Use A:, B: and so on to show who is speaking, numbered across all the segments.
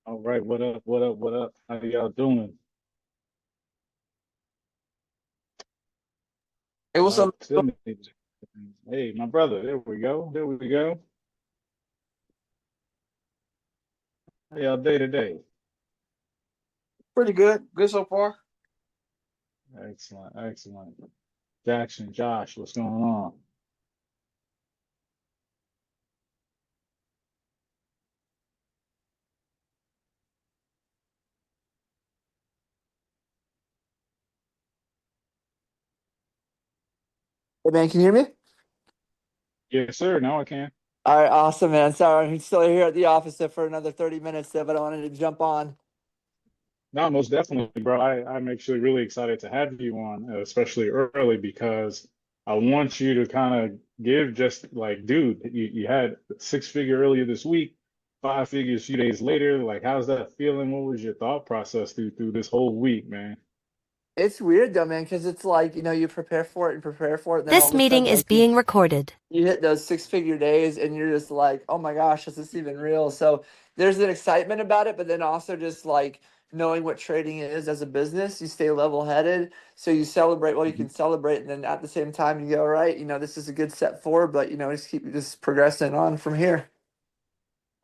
A: All right, what up? What up? What up? How y'all doing?
B: It was some.
A: Talk to me. Hey, my brother. There we go. There we go. How y'all day today?
B: Pretty good. Good so far.
A: Excellent, excellent. Jackson, Josh, what's going on?
B: Hey man, can you hear me?
A: Yes, sir. Now I can.
B: All right, awesome, man. Sorry, I'm still here at the office for another 30 minutes there, but I wanted to jump on.
A: No, most definitely, bro. I'm actually really excited to have you on, especially early, because I want you to kind of give just like, dude, you had six figure earlier this week, five figures a few days later. Like, how's that feeling? What was your thought process through this whole week, man?
B: It's weird though, man, because it's like, you prepare for it and prepare for it, and then all
C: This
B: of a
C: meeting
B: sudden,
C: is
B: like you
C: being recorded.
B: you hit those six-figure days and you're just like, oh my gosh, is this even real? So there's an excitement about it, but then also just like knowing what trading is as a business, you stay level-headed. So you celebrate what you can celebrate, and then at the same time you go, all right, this is a good step forward, but just keep just progressing on from here.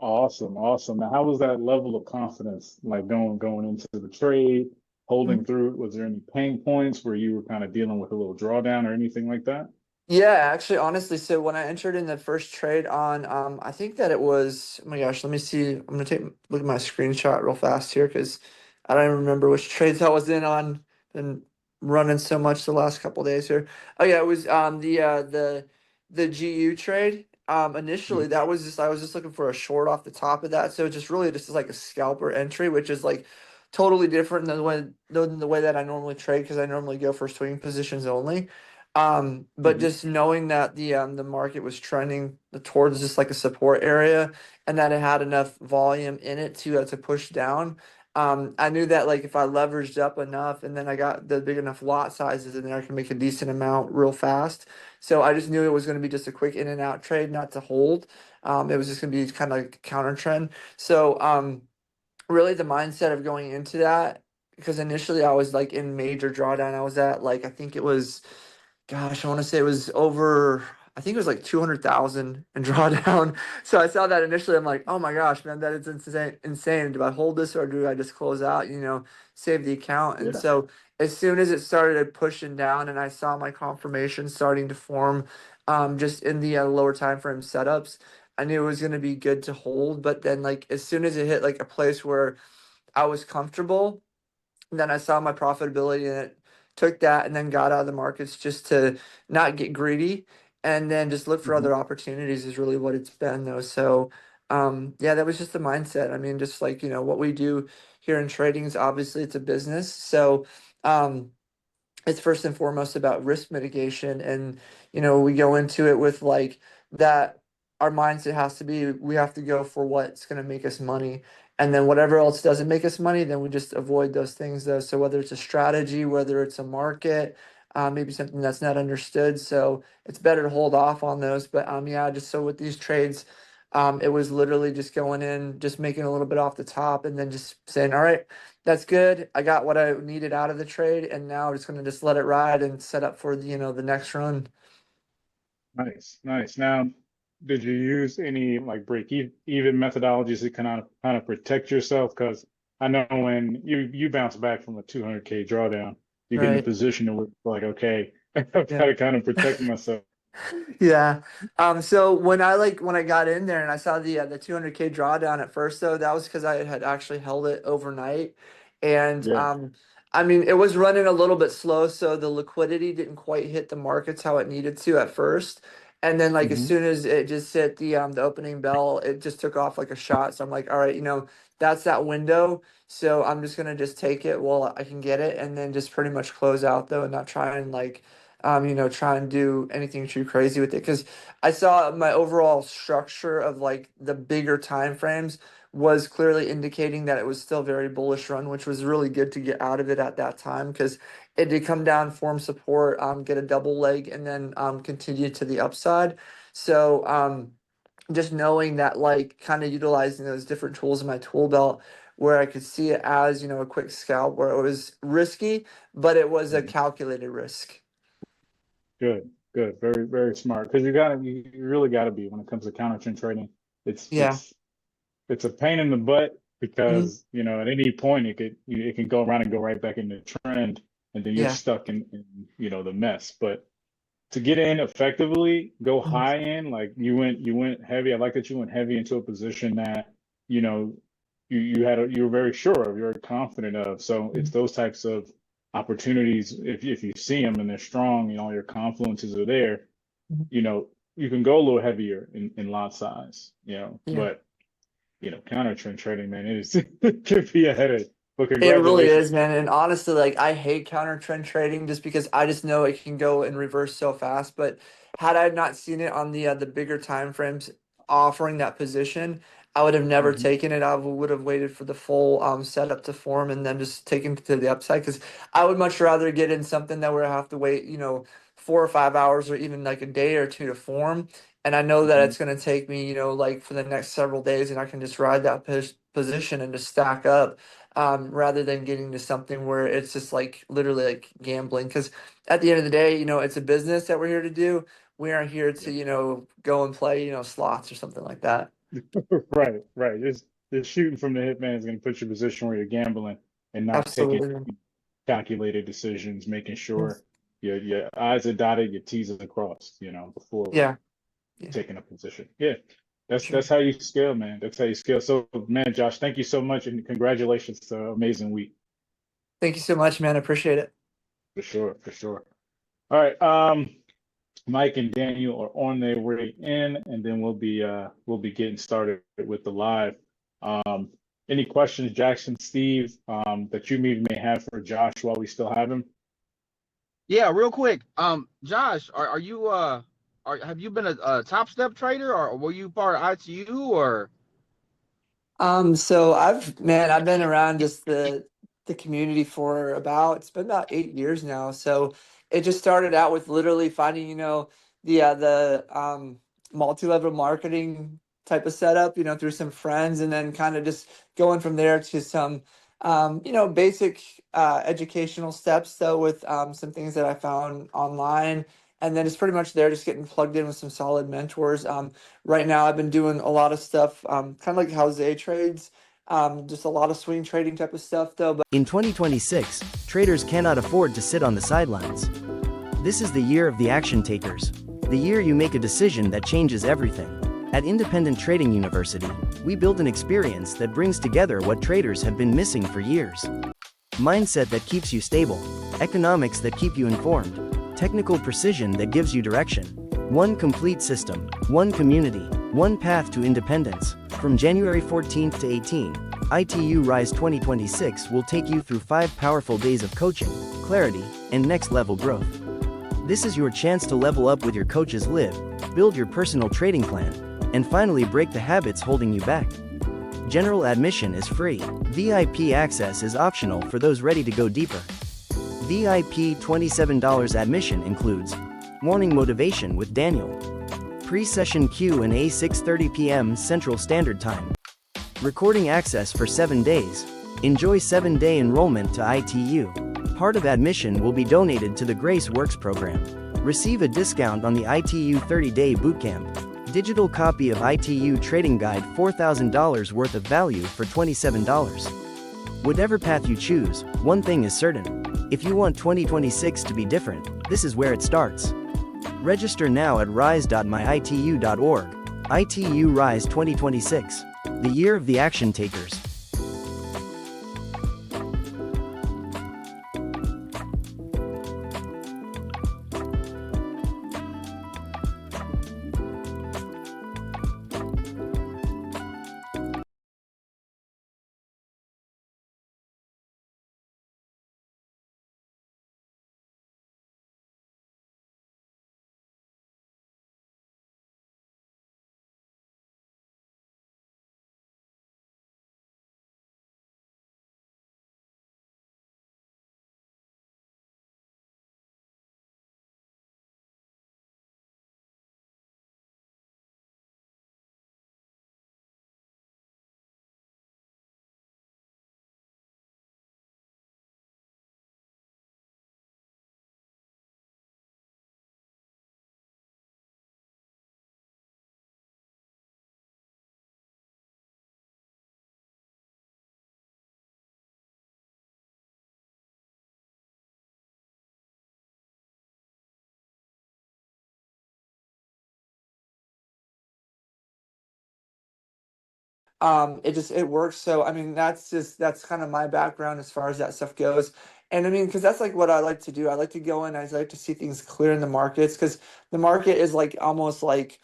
A: Awesome, awesome. Now, how was that level of confidence, like going into the trade, holding through it? Was there any pain points where you were kind of dealing with a little drawdown or anything like that?
B: Yeah, actually, honestly, so when I entered in the first trade on, I think that it was, oh my gosh, let me see. I'm gonna look at my screenshot real fast here because I don't even remember which trades I was in on. Been running so much the last couple days here. Oh yeah, it was the GU trade. Initially
A: Mhm.
B: that was just I was just looking for a short off the top of that, so just really just like a scalper entry, which is like totally different than the way that I normally trade because I normally go for swing positions only. But
A: Mhm.
B: just knowing that the market was trending towards just like a support area and that it had enough volume in it to push down. I knew that like if I leveraged up enough and then I got the big enough lot sizes in there, I can make a decent amount real fast. So I just knew it was going to be just a quick in and out trade, not to hold. It was just going to be kind of like a counter trend. So really the mindset of going into that, because initially I was like in major drawdown. I was at like I think it was, gosh, I want to say it was over. I think it was like 200,000 in drawdown. So I saw that initially. I'm like, oh my gosh, man, that is insane. Insane. Do I hold this or do I just close out? Save the account. And
A: Yeah.
B: so as soon as it started pushing down, and I saw my confirmation starting to form, just in the lower time frame setups, I knew it was going to be good to hold. But then, like as soon as it hit like a place where I was comfortable, then I saw my profitability and it took that and then got out of the markets just to not get greedy and then just look for
A: Mhm.
B: other opportunities is really what it's been though. So yeah, that was just the mindset. I mean, just like, what we do here in trading is obviously it's a business. So um it's first and foremost about risk mitigation, and we go into it with like that. Our mindset has to be we have to go for what's going to make us money, and then whatever else doesn't make us money, then we just avoid those things though. So whether it's a strategy, whether it's a market, maybe something that's not understood, so it's better to hold off on those. But yeah, just so with these trades, it was literally just going in, just making a little bit off the top, and then just saying, all right, that's good. I got what I needed out of the trade, and now I'm just gonna just let it ride and set up for the next run.
A: Nice, nice. Now, did you use any like even methodologies to kind of protect yourself? Because I know when you bounce back from a 200K drawdown, you get in a
B: Right.
A: position to where like, okay, I've got
B: Yeah.
A: to kind of protect myself.
B: Yeah. So when I got in there and I saw the 200K drawdown at first though, that was because I had actually held it overnight, and
A: Yeah.
B: I mean it was running a little bit slow, so the liquidity didn't quite hit the markets how it needed to at first, and then like as
A: Hmm.
B: soon as it just hit the opening bell, it just took off like a shot. So I'm like, all right, that's that window. So I'm just gonna just take it while I can get it, and then just pretty much close out though, and not try and like try and do anything too crazy with it. Because I saw my overall structure of like the bigger time frames was clearly indicating that it was still very bullish run, which was really good to get out of it at that time because it did come down, form support, get a double leg, and then continue to the upside. So just knowing that like kind of utilizing those different tools in my tool belt where I could see it as, a quick scalp where it was risky, but it was a
A: Mhm.
B: calculated risk.
A: Good, good, very, very smart. Because you really gotta be when it comes to counter trend trading. It's
B: Yeah.
A: it's it's a pain in the butt
B: Hmm.
A: because at any point it can go around and go right back into trend, and then you're
B: Yeah.
A: stuck in the mess. But to get in effectively, go
B: Mhm.
A: high in, like you went heavy. I like that you went heavy into a position that you know you were very sure of, you're confident of. So it's those types of opportunities. If you see them and they're strong, your confluences are there.
B: Mhm.
A: You know, you can go a little heavier in lot size.
B: Yeah.
A: But counter trend trading, man, it can be a headache. But
B: It really
A: congratulations.
B: is, man. And honestly, like I hate counter trend trading just because I just know it can go in reverse so fast. But had I not seen it on the bigger time frames offering that position, I would have never
A: Mhm.
B: taken it. I would have waited for the full setup to form and then just taken it to the upside because I would much rather get in something that would have to wait, 4 or 5 hours or even like a day or two to form. And I know that
A: Mhm.
B: it's going to take me, like for the next several days, and I can just ride that position and just stack up rather than getting to something where it's just like literally like gambling. Because at the end of the day, it's a business that we're here to do. We aren't here to, go and play, slots or something like that.
A: Right, right. Just shooting from the hip, man, is going to put you in a position where you're gambling and not taking
B: Absolutely.
A: calculated decisions, making
B: Yes.
A: sure your I's are dotted, your T's are crossed, before
B: Yeah. Yeah.
A: taking a position. Yeah, that's
B: Sure.
A: how you scale, man. That's how you scale. So, man, Josh, thank you so much and congratulations to an amazing week.
B: Thank you so much, man. I appreciate it.
A: For sure, for sure. All right, Mike and Daniel are on their way in, and then we'll be getting started with the live. Um, any questions, Jackson, Steve, that you may have for Josh while we still have him?
C: Yeah, real quick. Josh, are you have you been a top step trader or were you part of ITU or
B: So I've been around just the community for it's been about 8 years now. So it just started out with literally finding, the multi-level marketing type of setup, through some friends, and then kind of just going from there to some basic educational steps though with some things that I found online. And then it's pretty much there, just getting plugged in with some solid mentors. Right now, I've been doing a lot of stuff, kind of like how Zay trades, just a lot of swing trading type of stuff, though. But
D: In 2026, traders cannot afford to sit on the sidelines. This is the year of the action takers. The year you make a decision that changes everything. At Independent Trading University, we build an experience that brings together what traders have been missing for years. Mindset that keeps you stable, economics that keep you informed, technical precision that gives you direction. One complete system, one community, one path to independence. From January 14th to 18, ITU Rise 2026 will take you through 5 powerful days of coaching, clarity, and next level growth. This is your chance to level up with your coaches live, build your personal trading plan, and finally break the habits holding you back. General admission is free. VIP access is optional for those ready to go deeper. VIP $27 admission includes morning motivation with Daniel, pre-session Q&A 6:30 p.m. Central Standard Time, recording access for 7 days. Enjoy 7-day enrollment to ITU. Part of admission will be donated to the Grace Works program. Receive a discount on the ITU 30-day bootcamp. Digital copy of ITU Trading Guide $4,000 worth of value for $27. Whatever path you choose, one thing is certain. If you want 2026 to be different, this is where it starts. Register now at rise.myitu.org. ITU Rise 2026. The year of the action takers.
B: It works. So I mean, that's kind of my background as far as that stuff goes. And I mean, because that's like what I like to do. I like to go in. I like to see things clear in the markets because the market is like almost like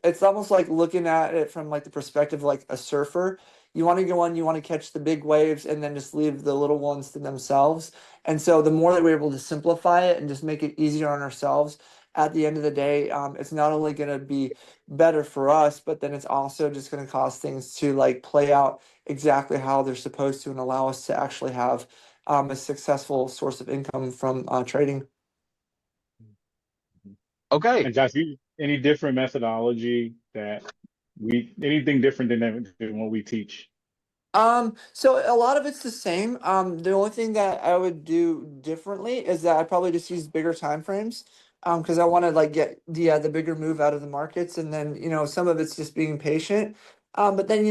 B: it's almost like looking at it from like the perspective of like a surfer. You want to go in, you want to catch the big waves, and then just leave the little ones to themselves. And so the more that we're able to simplify it and just make it easier on ourselves, at the end of the day, it's not only going to be better for us, but then it's also just going to cause things to like play out exactly how they're supposed to and allow us to actually have a successful source of income from trading.
C: Okay.
A: And Josh, any different methodology that anything different than what we teach?
B: So a lot of it's the same. The only thing that I would do differently is that I probably just use bigger time frames. Because I want to like get the bigger move out of the markets, and then some of it's just being patient. But then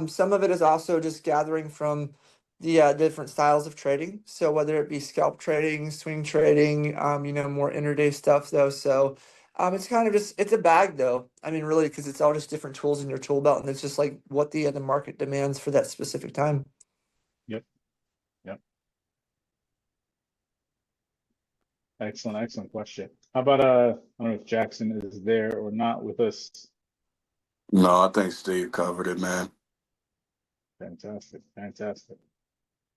B: some of it is also just gathering from the different styles of trading. So whether it be scalp trading, swing trading, more intraday stuff though. So it's kind of just it's a bag though. I mean, really, because it's all just different tools in your tool belt, and it's just like what the market demands for that specific time.
A: Yep. Yep. Excellent question. How about I don't know if Jackson is there or not with us.
E: No, I think Steve covered it, man.
A: Fantastic.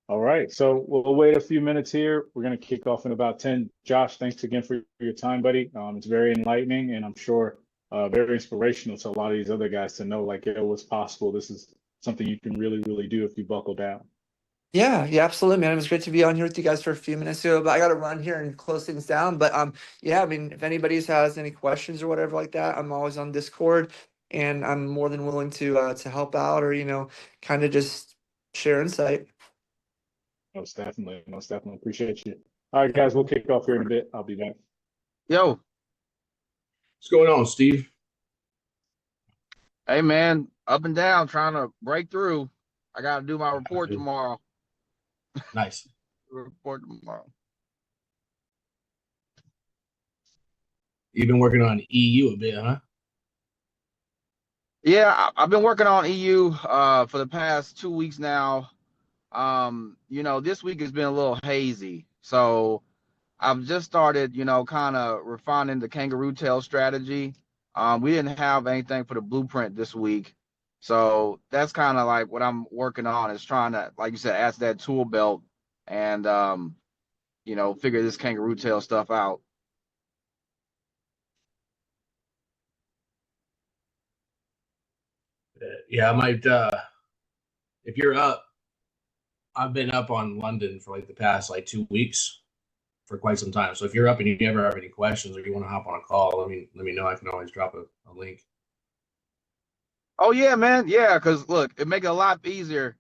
A: All right, so we'll wait a few minutes here. We're going to kick off in about 10. Josh, thanks again for your time, buddy. It's very enlightening, and I'm sure very inspirational to a lot of these other guys to know, like, it was possible. This is something you can really do if you buckle down.
B: Yeah, absolutely, man. It was great to be on here with you guys for a few minutes ago, but I got to run here and close things down. But yeah, I mean, if anybody has any questions or whatever like that, I'm always on Discord, and I'm more than willing to help out or kind of just share insight.
A: Most definitely appreciate you. All right, guys, we'll kick off here in a bit. I'll be back.
C: Yo,
F: What's going on, Steve?
C: hey man, up and down trying to break through. I got to do my report tomorrow.
F: Nice.
C: Report tomorrow.
F: You've been working on EU a bit, huh?
C: Yeah, I've been working on EU for the past 2 weeks now. This week has been a little hazy. So I've just started, kind of refining the kangaroo tail strategy. We didn't have anything for the blueprint this week. So that's kind of like what I'm working on is trying to, like you said, add to that tool belt and, figure this kangaroo tail stuff out.
F: Yeah, I might if you're up, I've been up on London for like the past like 2 weeks for quite some time. So if you're up and you ever have any questions or you want to hop on a call, let me know. I can always drop a link.
C: Oh yeah, man. Yeah, because look, it make it a lot easier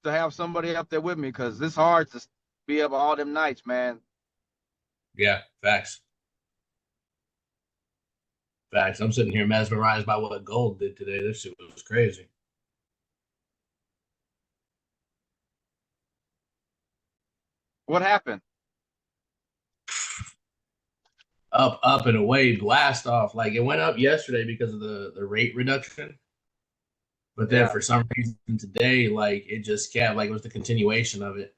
C: to have somebody up there with me because it's hard to be up all them nights, man.
F: Yeah, facts. Facts. I'm sitting here mesmerized by what gold did today. This shit was crazy.
C: What happened?
F: Up and away, blast off. Like it went up yesterday because of the rate reduction. But then
C: Yeah.
F: for some reason today, like it just kept like it was the continuation of it.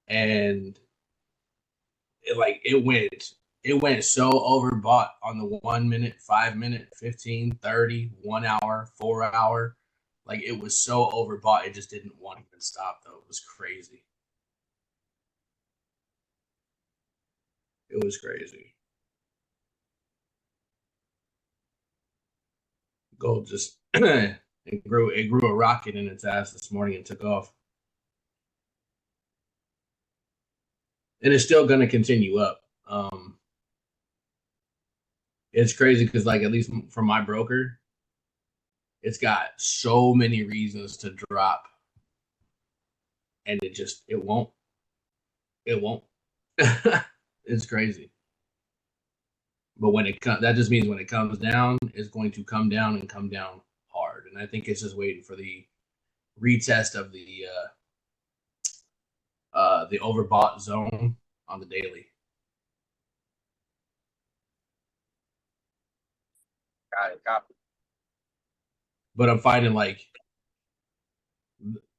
F: And it went so overbought on the 1 minute, 5 minute, 15, 30, 1 hour, 4 hour. Like it was so overbought, it just didn't want to even stop though. It was crazy. It was crazy. Gold just it grew a rocket in its ass this morning and took off. And it's still gonna continue up. It's crazy because like at least from my broker, it's got so many reasons to drop, and it won't. It won't. It's crazy. But when it comes, that just means when it comes down, it's going to come down and come down hard. And I think it's just waiting for the retest of the overbought zone on the daily.
C: Got it.
F: but I'm finding like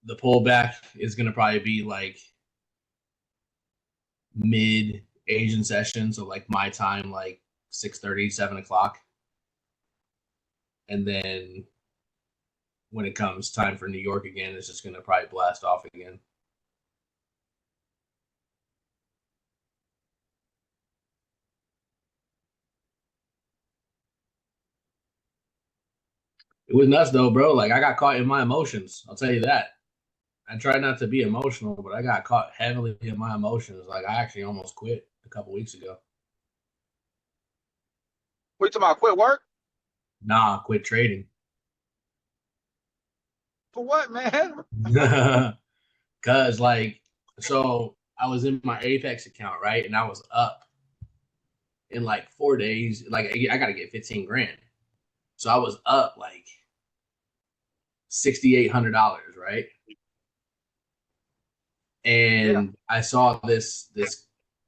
F: the pullback is going to probably be like mid Asian session, so like my time, like 6:30, 7 o'clock, and then when it comes time for New York again, it's just going to probably blast off again. It was nuts though, bro. Like I got caught in my emotions. I'll tell you that. I try not to be emotional, but I got caught heavily in my emotions. Like I actually almost quit a couple weeks ago.
C: We talking about quit work?
F: Nah, quit trading.
C: For what, man?
F: Cause like, so I was in my Apex account, right? And I was up in like 4 days. Like I gotta get 15 grand. So I was up like $6,800, right? And I saw this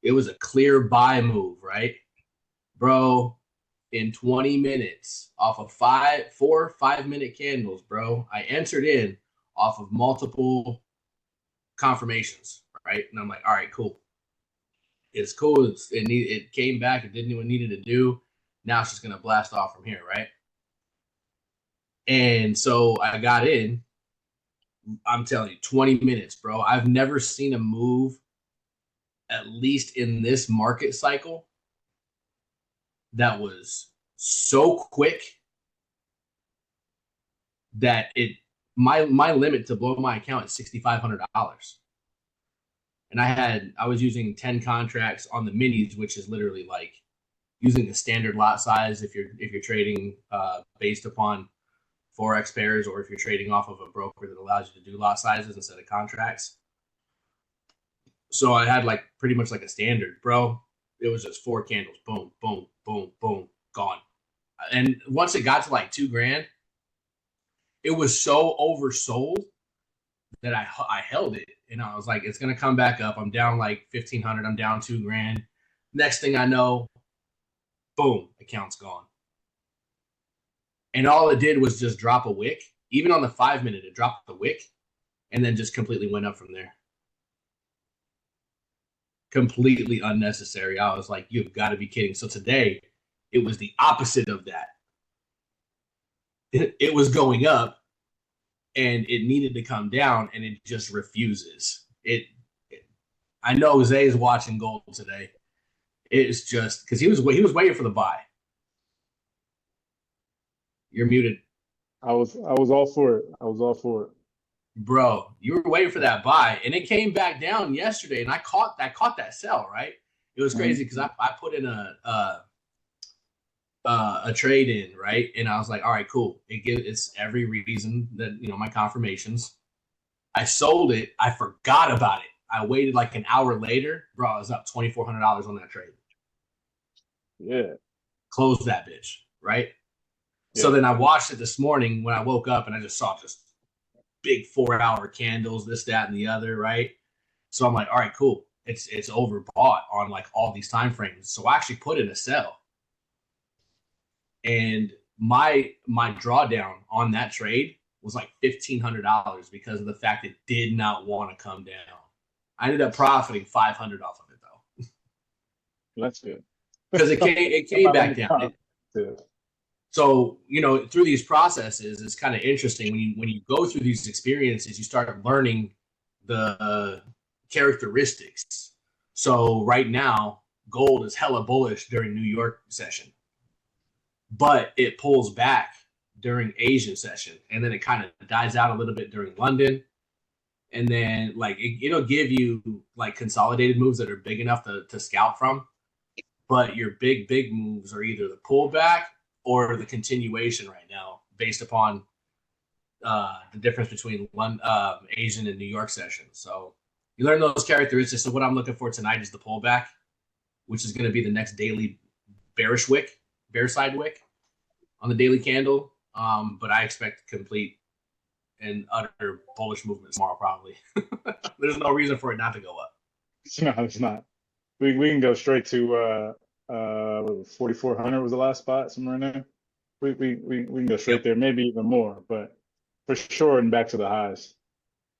F: it was a clear buy move, right? Bro, in 20 minutes off of 4 5-minute candles, bro. I entered in off of multiple confirmations, right? And I'm like, all right, cool. It's cool. It came back. It didn't do what it needed to do. Now it's just gonna blast off from here, right? And so I got in. I'm telling you, 20 minutes, bro. I've never seen a move, at least in this market cycle, that was so quick that my limit to blow my account is $6,500. And I was using 10 contracts on the minis, which is literally like using the standard lot size if you're trading based upon Forex pairs, or if you're trading off of a broker that allows you to do lot sizes instead of contracts. So I had like pretty much like a standard, bro. It was just 4 candles, boom, boom, boom, boom, gone. And once it got to like 2 grand, it was so oversold that I held it, and I was like, it's gonna come back up. I'm down like 1,500. I'm down 2 grand. Next thing I know, boom, account's gone. And all it did was just drop a wick. Even on the 5-minute, it dropped the wick and then just completely went up from there. Completely unnecessary. I was like, you've got to be kidding. So today, it was the opposite of that. It was going up and it needed to come down, and it just refuses. I know Zay is watching gold today. It's just because he was waiting for the buy. You're muted.
A: I was all for it. I was all for it.
F: Bro, you were waiting for that buy, and it came back down yesterday, and I caught that sell, right? It was crazy because I put in a trade in, right? And I was like, all right, cool. It's every reason that, my confirmations. I sold it. I forgot about it. I waited like an hour later. Bro, I was up $2,400 on that trade.
A: Yeah.
F: Closed that bitch, right?
A: Yeah.
F: So then I watched it this morning when I woke up, and I just saw just big 4-hour candles, this, that, and the other, right? So I'm like, all right, cool. It's overbought on like all these time frames. So I actually put in a sell. And my drawdown on that trade was like $1,500 because of the fact it did not want to come down. I ended up profiting $500 off of it though.
A: That's good.
F: Because it came back down. So, through these processes, it's kind of interesting when you go through these experiences, you start learning the characteristics. So right now, gold is hella bullish during New York session, but it pulls back during Asian session, and then it kind of dies out a little bit during London. And then like it'll give you like consolidated moves that are big enough to scalp from. But your big moves are either the pullback or the continuation right now, based upon the difference between Asian and New York session. So you learn those characteristics. So what I'm looking for tonight is the pullback, which is going to be the next daily bear side wick on the daily candle. But I expect complete and utter bullish movement tomorrow, probably. There's no reason for it not to go up.
A: No, it's not. We can go straight to 4,400 was the last spot, somewhere in there. we can go straight
F: Yep.
A: there, maybe even more, but for sure, and back to the highs.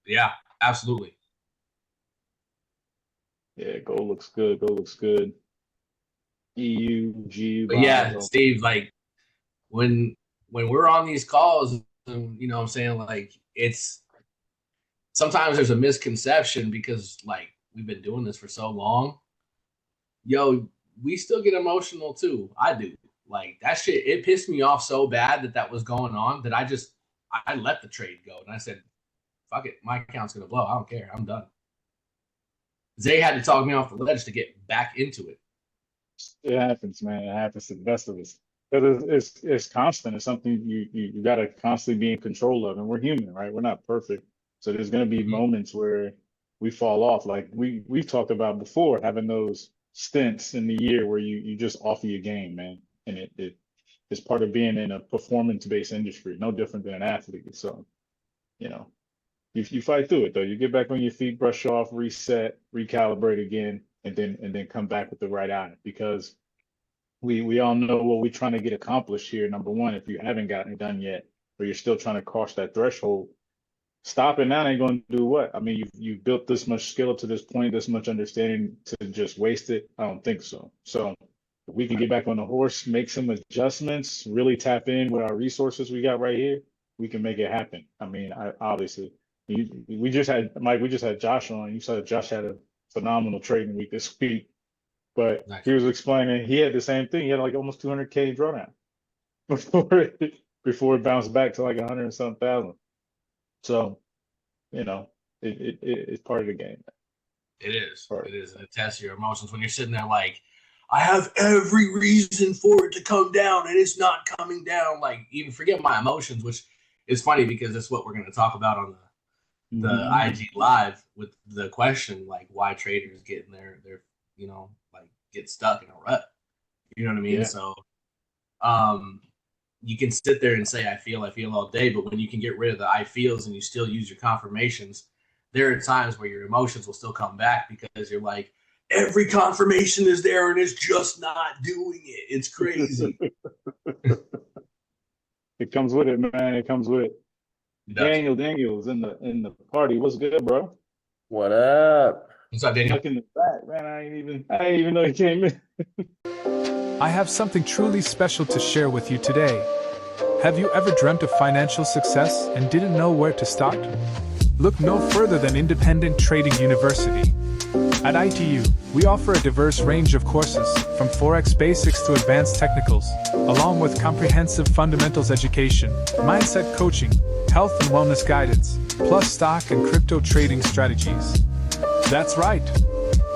F: Yeah, absolutely.
A: Yeah, gold looks good. Gold looks good. EU, GU
F: But
A: bonds.
F: yeah, Steve, like when we're on these calls, you know what I'm saying? Like it's sometimes there's a misconception because like we've been doing this for so long. Yo, we still get emotional too. I do. Like that shit, it pissed me off so bad that was going on that I let the trade go and I said, fuck it, my account's gonna blow. I don't care. I'm done. Zay had to talk me off the ledge to get back into it.
A: It happens, man. It happens to the best of us. But it's constant. It's something you got to constantly be in control of, and we're human, right? We're not perfect, so there's going to be moments where we fall off. Like we've talked about before, having those stints in the year where you just offer your game, man, and it's part of being in a performance-based industry, no different than an athlete. So, you know, you fight through it though. You get back on your feet, brush off, reset, recalibrate again, and then come back with the right eye because we all know what we're trying to get accomplished here. Number one, if you haven't gotten it done yet, or you're still trying to cross that threshold, stopping now ain't going to do what? I mean, you've built this much skill to this point, this much understanding to just waste it. I don't think so. So if we can get back on the horse, make some adjustments, really tap in with our resources we got right here, we can make it happen. I mean, obviously, we just had Mike, we just had Josh on. You saw Josh had a phenomenal trading week this week. But
F: Nice.
A: he was explaining he had the same thing. He had like almost 200K drawdown before it bounced back to like 100 and something thousand. So, you know, it's part of the game.
F: It is.
A: Right.
F: It is. And it tests your emotions when you're sitting there like, I have every reason for it to come down and it's not coming down. Like even forget my emotions, which is funny because that's what we're going to talk about on the IG live with the question, like why traders get in their you know, like get stuck in a rut. You know what I mean?
A: Yeah.
F: So you can sit there and say I feel all day, but when you can get rid of the I feels and you still use your confirmations, there are times where your emotions will still come back because you're like, every confirmation is there and it's just not doing it. It's crazy.
A: It comes with it, man. It comes with it. Daniel's in the party. What's good, bro?
G: What up?
F: What's up, Daniel?
A: Look in the back, man. I didn't even know he came in.
H: I have something truly special to share with you today. Have you ever dreamt of financial success and didn't know where to start? Look no further than Independent Trading University. At ITU, we offer a diverse range of courses, from Forex basics to advanced technicals, along with comprehensive fundamentals education, mindset coaching, health and wellness guidance, plus stock and crypto trading strategies. That's right.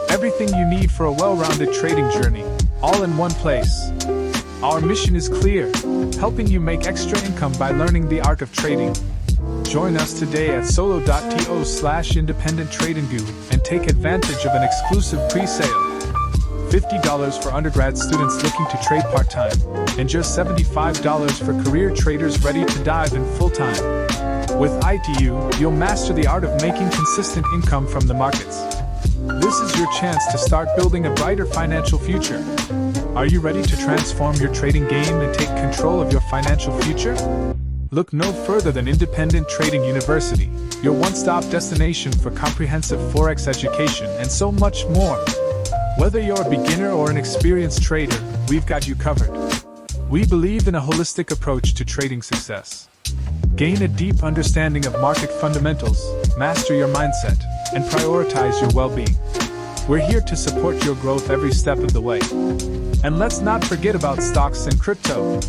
H: Everything you need for a well-rounded trading journey, all in one place. Our mission is clear, helping you make extra income by learning the art of trading. Join us today at solo.to/independent-trading-guru and take advantage of an exclusive pre-sale. $50 for undergrad students looking to trade part-time, and just $75 for career traders ready to dive in full-time. With ITU, you'll master the art of making consistent income from the markets. This is your chance to start building a brighter financial future. Are you ready to transform your trading game and take control of your financial future? Look no further than Independent Trading University, your one-stop destination for comprehensive Forex education and so much more. Whether you're a beginner or an experienced trader, we've got you covered. We believe in a holistic approach to trading success. Gain a deep understanding of market fundamentals, master your mindset, and prioritize your well-being. We're here to support your growth every step of the way. And let's not forget about stocks and crypto.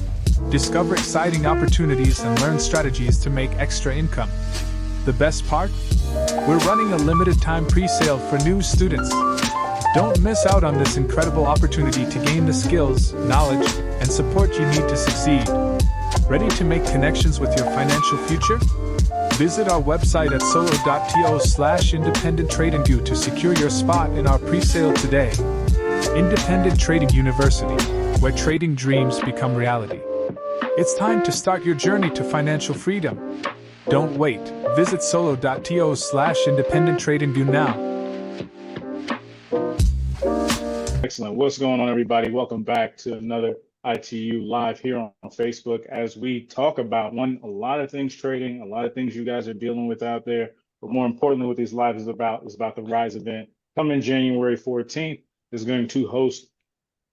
H: Discover exciting opportunities and learn strategies to make extra income. The best part? We're running a limited time pre-sale for new students. Don't miss out on this incredible opportunity to gain the skills, knowledge, and support you need to succeed. Ready to make connections with your financial future? Visit our website at solo.to/independent-trading-guru to secure your spot in our pre-sale today. Independent Trading University, where trading dreams become reality. It's time to start your journey to financial freedom. Don't wait. Visit solo.to/independent-trading-guru now.
A: Excellent. What's going on, everybody? Welcome back to another ITU live here on Facebook as we talk about a lot of things trading, a lot of things you guys are dealing with out there. But more importantly, what these lives is about the Rise event coming January 14th. Is going to host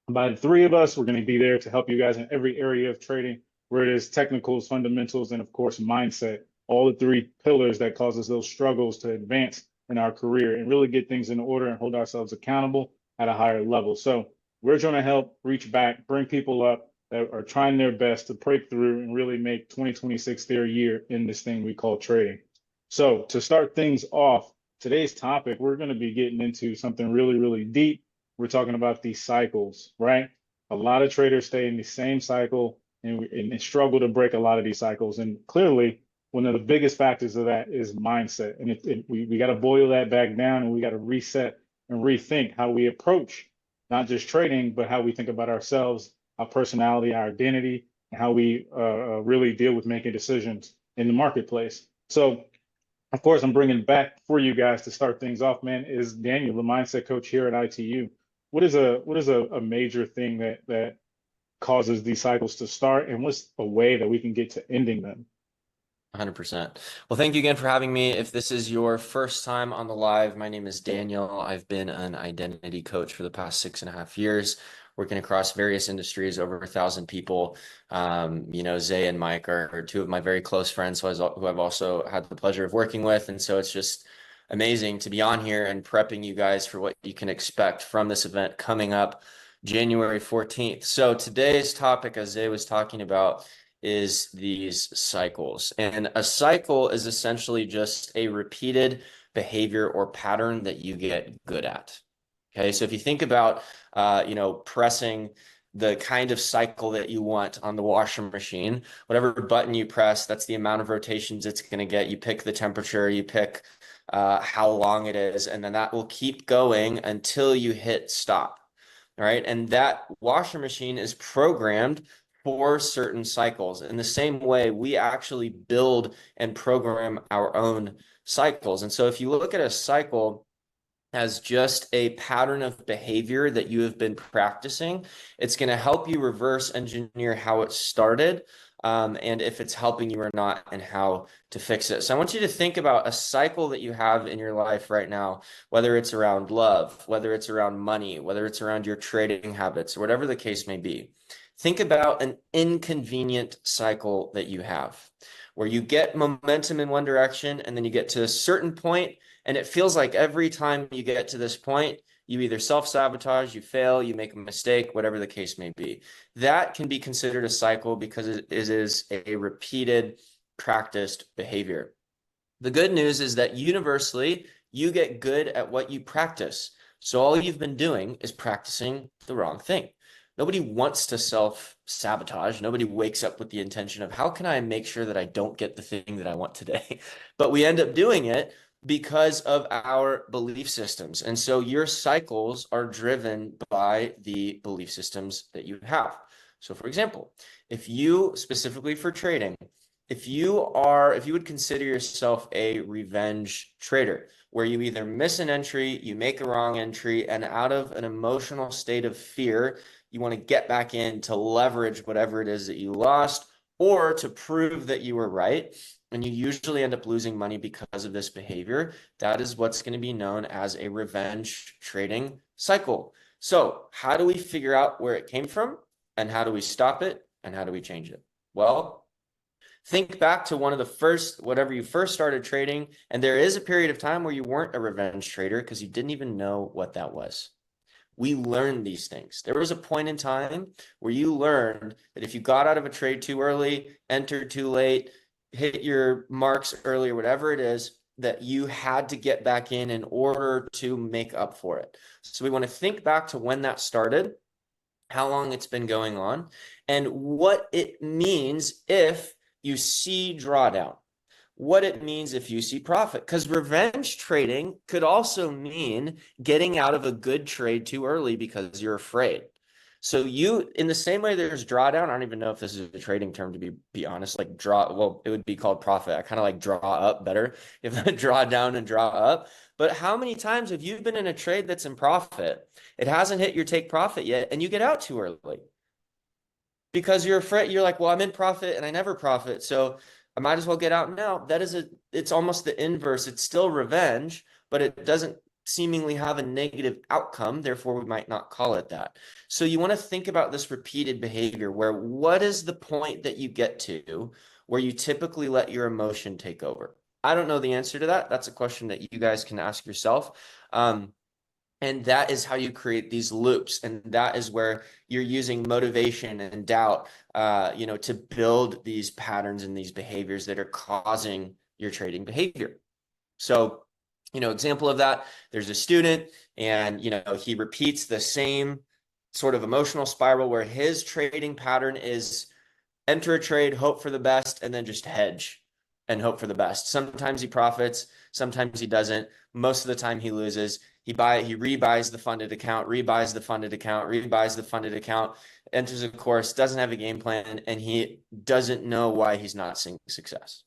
A: by the three of us. We're going to be there to help you guys in every area of trading, where it is technicals, fundamentals, and of course, mindset. All the three pillars that causes those struggles to advance in our career and really get things in order and hold ourselves accountable at a higher level. So we're trying to help reach back, bring people up that are trying their best to break through and really make 2026 their year in this thing we call trading. So to start things off, today's topic, we're going to be getting into something really, really deep. We're talking about these cycles, right? A lot of traders stay in the same cycle and struggle to break a lot of these cycles. And clearly, one of the biggest factors of that is mindset. And we got to boil that back down, and we got to reset and rethink how we approach not just trading, but how we think about ourselves, our personality, our identity, and how we really deal with making decisions in the marketplace. So, of course, I'm bringing back for you guys to start things off, man, is Daniel, the mindset coach here at ITU. What is a major thing that causes these cycles to start, and what's a way that we can get to ending them?
I: 100%. Well, thank you again for having me. If this is your first time on the live, my name is Daniel. I've been an identity coach for the past 6.5 years, working across various industries, over 1,000 people. Zay and Mike are two of my very close friends who I've also had the pleasure of working with. And so it's just amazing to be on here and prepping you guys for what you can expect from this event coming up January 14th. So today's topic, as Zay was talking about, is these cycles. And a cycle is essentially just a repeated behavior or pattern that you get good at. Okay, so if you think about, pressing the kind of cycle that you want on the washing machine, whatever button you press, that's the amount of rotations it's going to get. You pick the temperature, you pick how long it is, and then that will keep going until you hit stop. All right, and that washing machine is programmed for certain cycles. In the same way, we actually build and program our own cycles. And so if you look at a cycle as just a pattern of behavior that you have been practicing, it's going to help you reverse engineer how it started, and if it's helping you or not, and how to fix it. So I want you to think about a cycle that you have in your life right now, whether it's around love, whether it's around money, whether it's around your trading habits, or whatever the case may be. Think about an inconvenient cycle that you have, where you get momentum in one direction and then you get to a certain point, and it feels like every time you get to this point, you either self-sabotage, you fail, you make a mistake, whatever the case may be. That can be considered a cycle because it is a repeated, practiced behavior. The good news is that universally, you get good at what you practice. So all you've been doing is practicing the wrong thing. Nobody wants to self-sabotage. Nobody wakes up with the intention of, how can I make sure that I don't get the thing that I want today? But we end up doing it because of our belief systems. And so your cycles are driven by the belief systems that you have. So for example, if you, specifically for trading, if you would consider yourself a revenge trader, where you either miss an entry, you make a wrong entry, and out of an emotional state of fear, you want to get back in to leverage whatever it is that you lost, or to prove that you were right, and you usually end up losing money because of this behavior, that is what's going to be known as a revenge trading cycle. So how do we figure out where it came from, and how do we stop it, and how do we change it? Well, think back to whatever you first started trading, and there is a period of time where you weren't a revenge trader because you didn't even know what that was. We learned these things. There was a point in time where you learned that if you got out of a trade too early, entered too late, hit your marks early, or whatever it is, that you had to get back in order to make up for it. So we want to think back to when that started, how long it's been going on, and what it means if you see drawdown, what it means if you see profit. Because revenge trading could also mean getting out of a good trade too early because you're afraid. So in the same way there's drawdown, I don't even know if this is a trading term, to be honest, like it would be called profit. I kind of like draw up better if I draw down and draw up. But how many times have you been in a trade that's in profit? It hasn't hit your take profit yet, and you get out too early. because you're afraid. You're like, well, I'm in profit and I never profit, so I might as well get out now. It's almost the inverse. It's still revenge, but it doesn't seemingly have a negative outcome. Therefore, we might not call it that. So you want to think about this repeated behavior where what is the point that you get to where you typically let your emotion take over? I don't know the answer to that. That's a question that you guys can ask yourself. And that is how you create these loops. And that is where you're using motivation and doubt, to build these patterns and these behaviors that are causing your trading behavior. So, example of that, there's a student and, he repeats the same sort of emotional spiral where his trading pattern is enter a trade, hope for the best, and then just hedge and hope for the best. Sometimes he profits, sometimes he doesn't. Most of the time he loses. He rebuys the funded account, rebuys the funded account, rebuys the funded account, enters a course, doesn't have a game plan, and he doesn't know why he's not seeing success.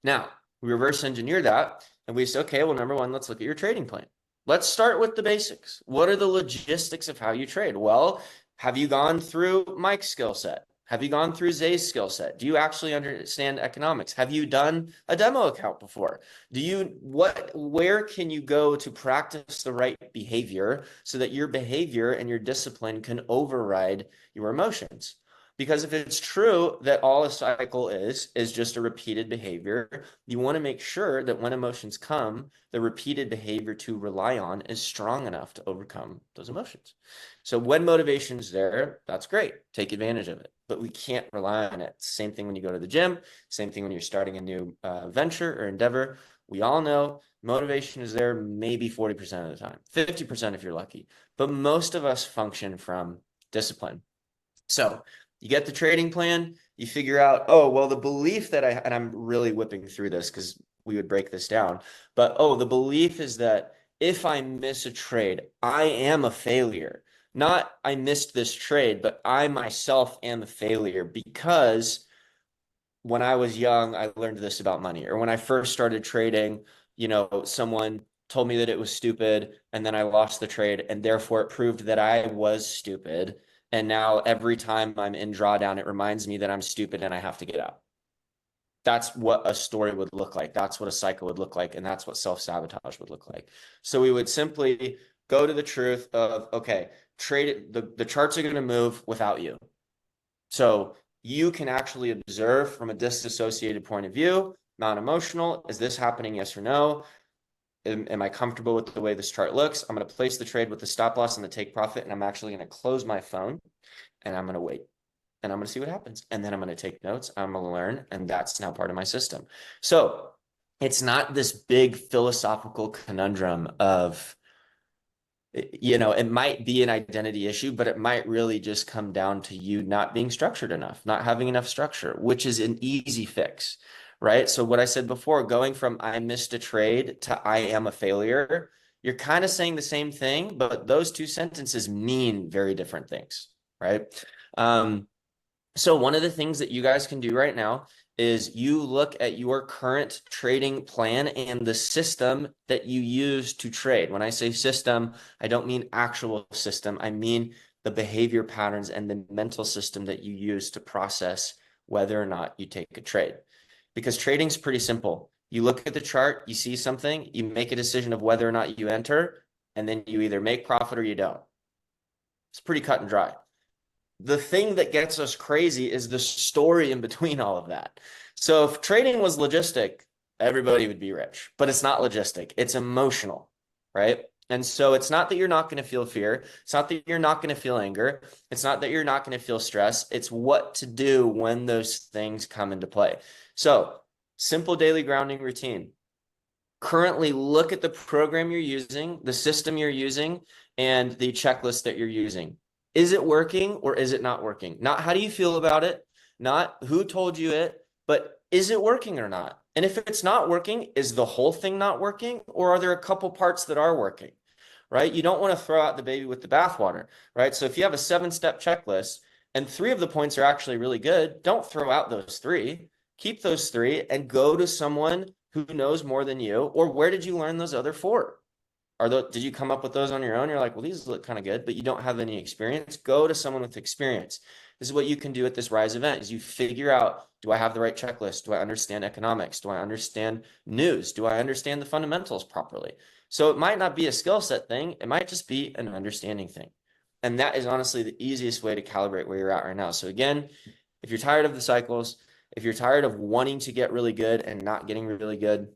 I: Now, we reverse engineer that and we say, okay, well, number one, let's look at your trading plan. Let's start with the basics. What are the logistics of how you trade? Well, have you gone through Mike's skill set? Have you gone through Zay's skill set? Do you actually understand economics? Have you done a demo account before? Where can you go to practice the right behavior so that your behavior and your discipline can override your emotions? Because if it's true that all a cycle is just a repeated behavior, you want to make sure that when emotions come, the repeated behavior to rely on is strong enough to overcome those emotions. So when motivation's there, that's great. Take advantage of it. But we can't rely on it. Same thing when you go to the gym. Same thing when you're starting a new venture or endeavor. We all know motivation is there maybe 40% of the time, 50% if you're lucky. But most of us function from discipline. So you get the trading plan, you figure out, oh, well, the belief that and I'm really whipping through this because we would break this down, but the belief is that if I miss a trade, I am a failure. Not I missed this trade, but I myself am a failure because when I was young, I learned this about money. Or when I first started trading, someone told me that it was stupid and then I lost the trade and therefore it proved that I was stupid. And now every time I'm in drawdown, it reminds me that I'm stupid and I have to get out. That's what a story would look like. That's what a cycle would look like. And that's what self-sabotage would look like. So we would simply go to the truth of, okay, the charts are going to move without you. So you can actually observe from a disassociated point of view, non-emotional. Is this happening? Yes or no? Am I comfortable with the way this chart looks? I'm going to place the trade with the stop loss and the take profit, and I'm actually going to close my phone, and I'm going to wait, and I'm going to see what happens. And then I'm going to take notes. I'm going to learn, and that's now part of my system. So it's not this big philosophical conundrum of, it might be an identity issue, but it might really just come down to you not being structured enough, not having enough structure, which is an easy fix, right? So what I said before, going from I missed a trade to I am a failure, you're kind of saying the same thing, but those two sentences mean very different things, right? So one of the things that you guys can do right now is you look at your current trading plan and the system that you use to trade. When I say system, I don't mean actual system. I mean the behavior patterns and the mental system that you use to process whether or not you take a trade. Because trading is pretty simple. You look at the chart, you see something, you make a decision of whether or not you enter, and then you either make profit or you don't. It's pretty cut and dry. The thing that gets us crazy is the story in between all of that. So if trading was logistic, everybody would be rich, but it's not logistic. It's emotional, right? And so it's not that you're not going to feel fear. It's not that you're not going to feel anger. It's not that you're not going to feel stress. It's what to do when those things come into play. So simple daily grounding routine. Currently look at the program you're using, the system you're using, and the checklist that you're using. Is it working or is it not working? Not how do you feel about it, not who told you it, but is it working or not? And if it's not working, is the whole thing not working, or are there a couple parts that are working, right? You don't want to throw out the baby with the bathwater, right? So if you have a 7-step checklist and 3 of the points are actually really good, don't throw out those 3. Keep those 3 and go to someone who knows more than you, or where did you learn those other 4? did you come up with those on your own? You're like, well, these look kind of good, but you don't have any experience. Go to someone with experience. This is what you can do at this Rise event is you figure out, do I have the right checklist? Do I understand economics? Do I understand news? Do I understand the fundamentals properly? So it might not be a skill set thing. It might just be an understanding thing. And that is honestly the easiest way to calibrate where you're at right now. So again, if you're tired of the cycles, if you're tired of wanting to get really good and not getting really good,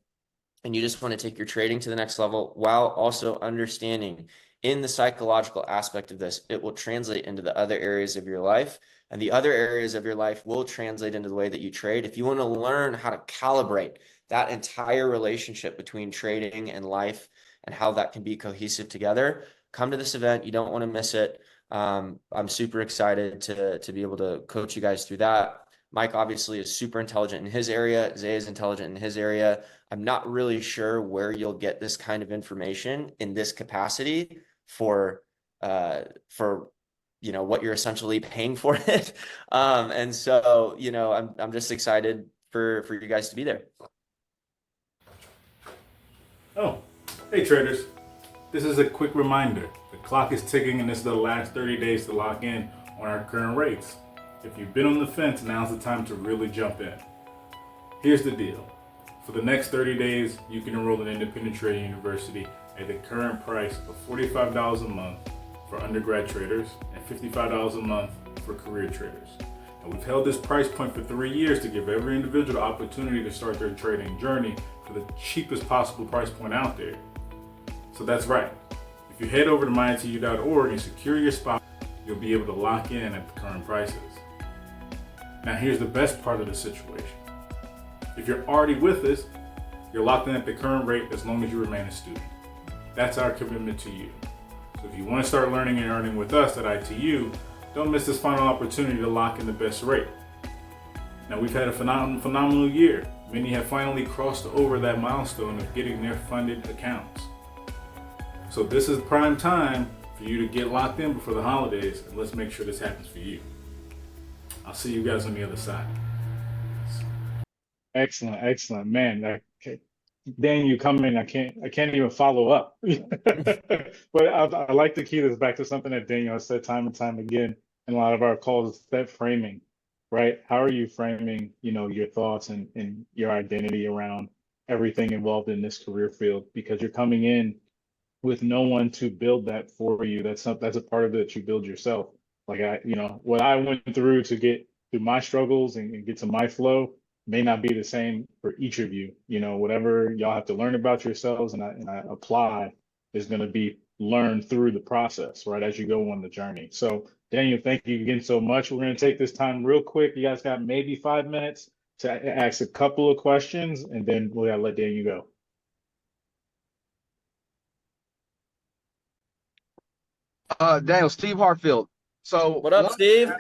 I: and you just want to take your trading to the next level while also understanding in the psychological aspect of this, it will translate into the other areas of your life. And the other areas of your life will translate into the way that you trade. If you want to learn how to calibrate that entire relationship between trading and life and how that can be cohesive together, come to this event. You don't want to miss it. I'm super excited to be able to coach you guys through that. Mike obviously is super intelligent in his area. Zay is intelligent in his area. I'm not really sure where you'll get this kind of information in this capacity for what you're essentially paying for it. And so, I'm just excited for you guys to be there.
J: Oh, hey traders. This is a quick reminder. The clock is ticking and this is the last 30 days to lock in on our current rates. If you've been on the fence, now's the time to really jump in. Here's the deal. For the next 30 days, you can enroll in Independent Trading University at the current price of $45 a month for undergrad traders and $55 a month for career traders. And we've held this price point for 3 years to give every individual the opportunity to start their trading journey for the cheapest possible price point out there. So that's right. If you head over to myintu.org and secure your spot, you'll be able to lock in at the current prices. Now here's the best part of the situation. If you're already with us, you're locked in at the current rate as long as you remain a student. That's our commitment to you. So if you want to start learning and earning with us at ITU, don't miss this final opportunity to lock in the best rate. Now we've had a phenomenal year. Many have finally crossed over that milestone of getting their funded accounts. So this is prime time for you to get locked in before the holidays, and let's make sure this happens for you. I'll see you guys on the other side.
A: Excellent, man. Dan, you come in, I can't even follow up. But I like to key this back to something that Daniel has said time and time again in a lot of our calls, that framing, right? How are you framing, your thoughts and your identity around everything involved in this career field? Because you're coming in with no one to build that for you. That's a part of it that you build yourself. Like what I went through to get through my struggles and get to my flow may not be the same for each of you. Whatever y'all have to learn about yourselves and I apply is going to be learned through the process, right, as you go on the journey. So Daniel, thank you again so much. We're going to take this time real quick. You guys got maybe 5 minutes to ask a couple of questions, and then we'll let Daniel go.
C: Daniel, Steve Hartfield. So
I: What up, Steve?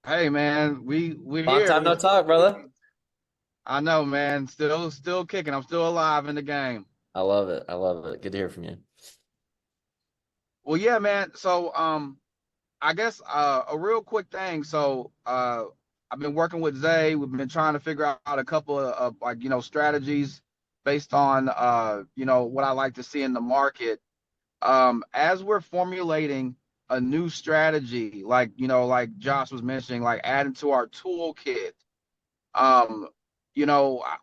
C: Hey man, we're
I: Long
C: here.
I: time no talk, brother.
C: I know, man. Still kicking. I'm still alive in the game.
I: I love it. Good to hear from you.
C: Well, yeah, man. So I guess a real quick thing. So I've been working with Zay. We've been trying to figure out a couple of strategies based on what I like to see in the market. As we're formulating a new strategy, like Josh was mentioning, like adding to our toolkit,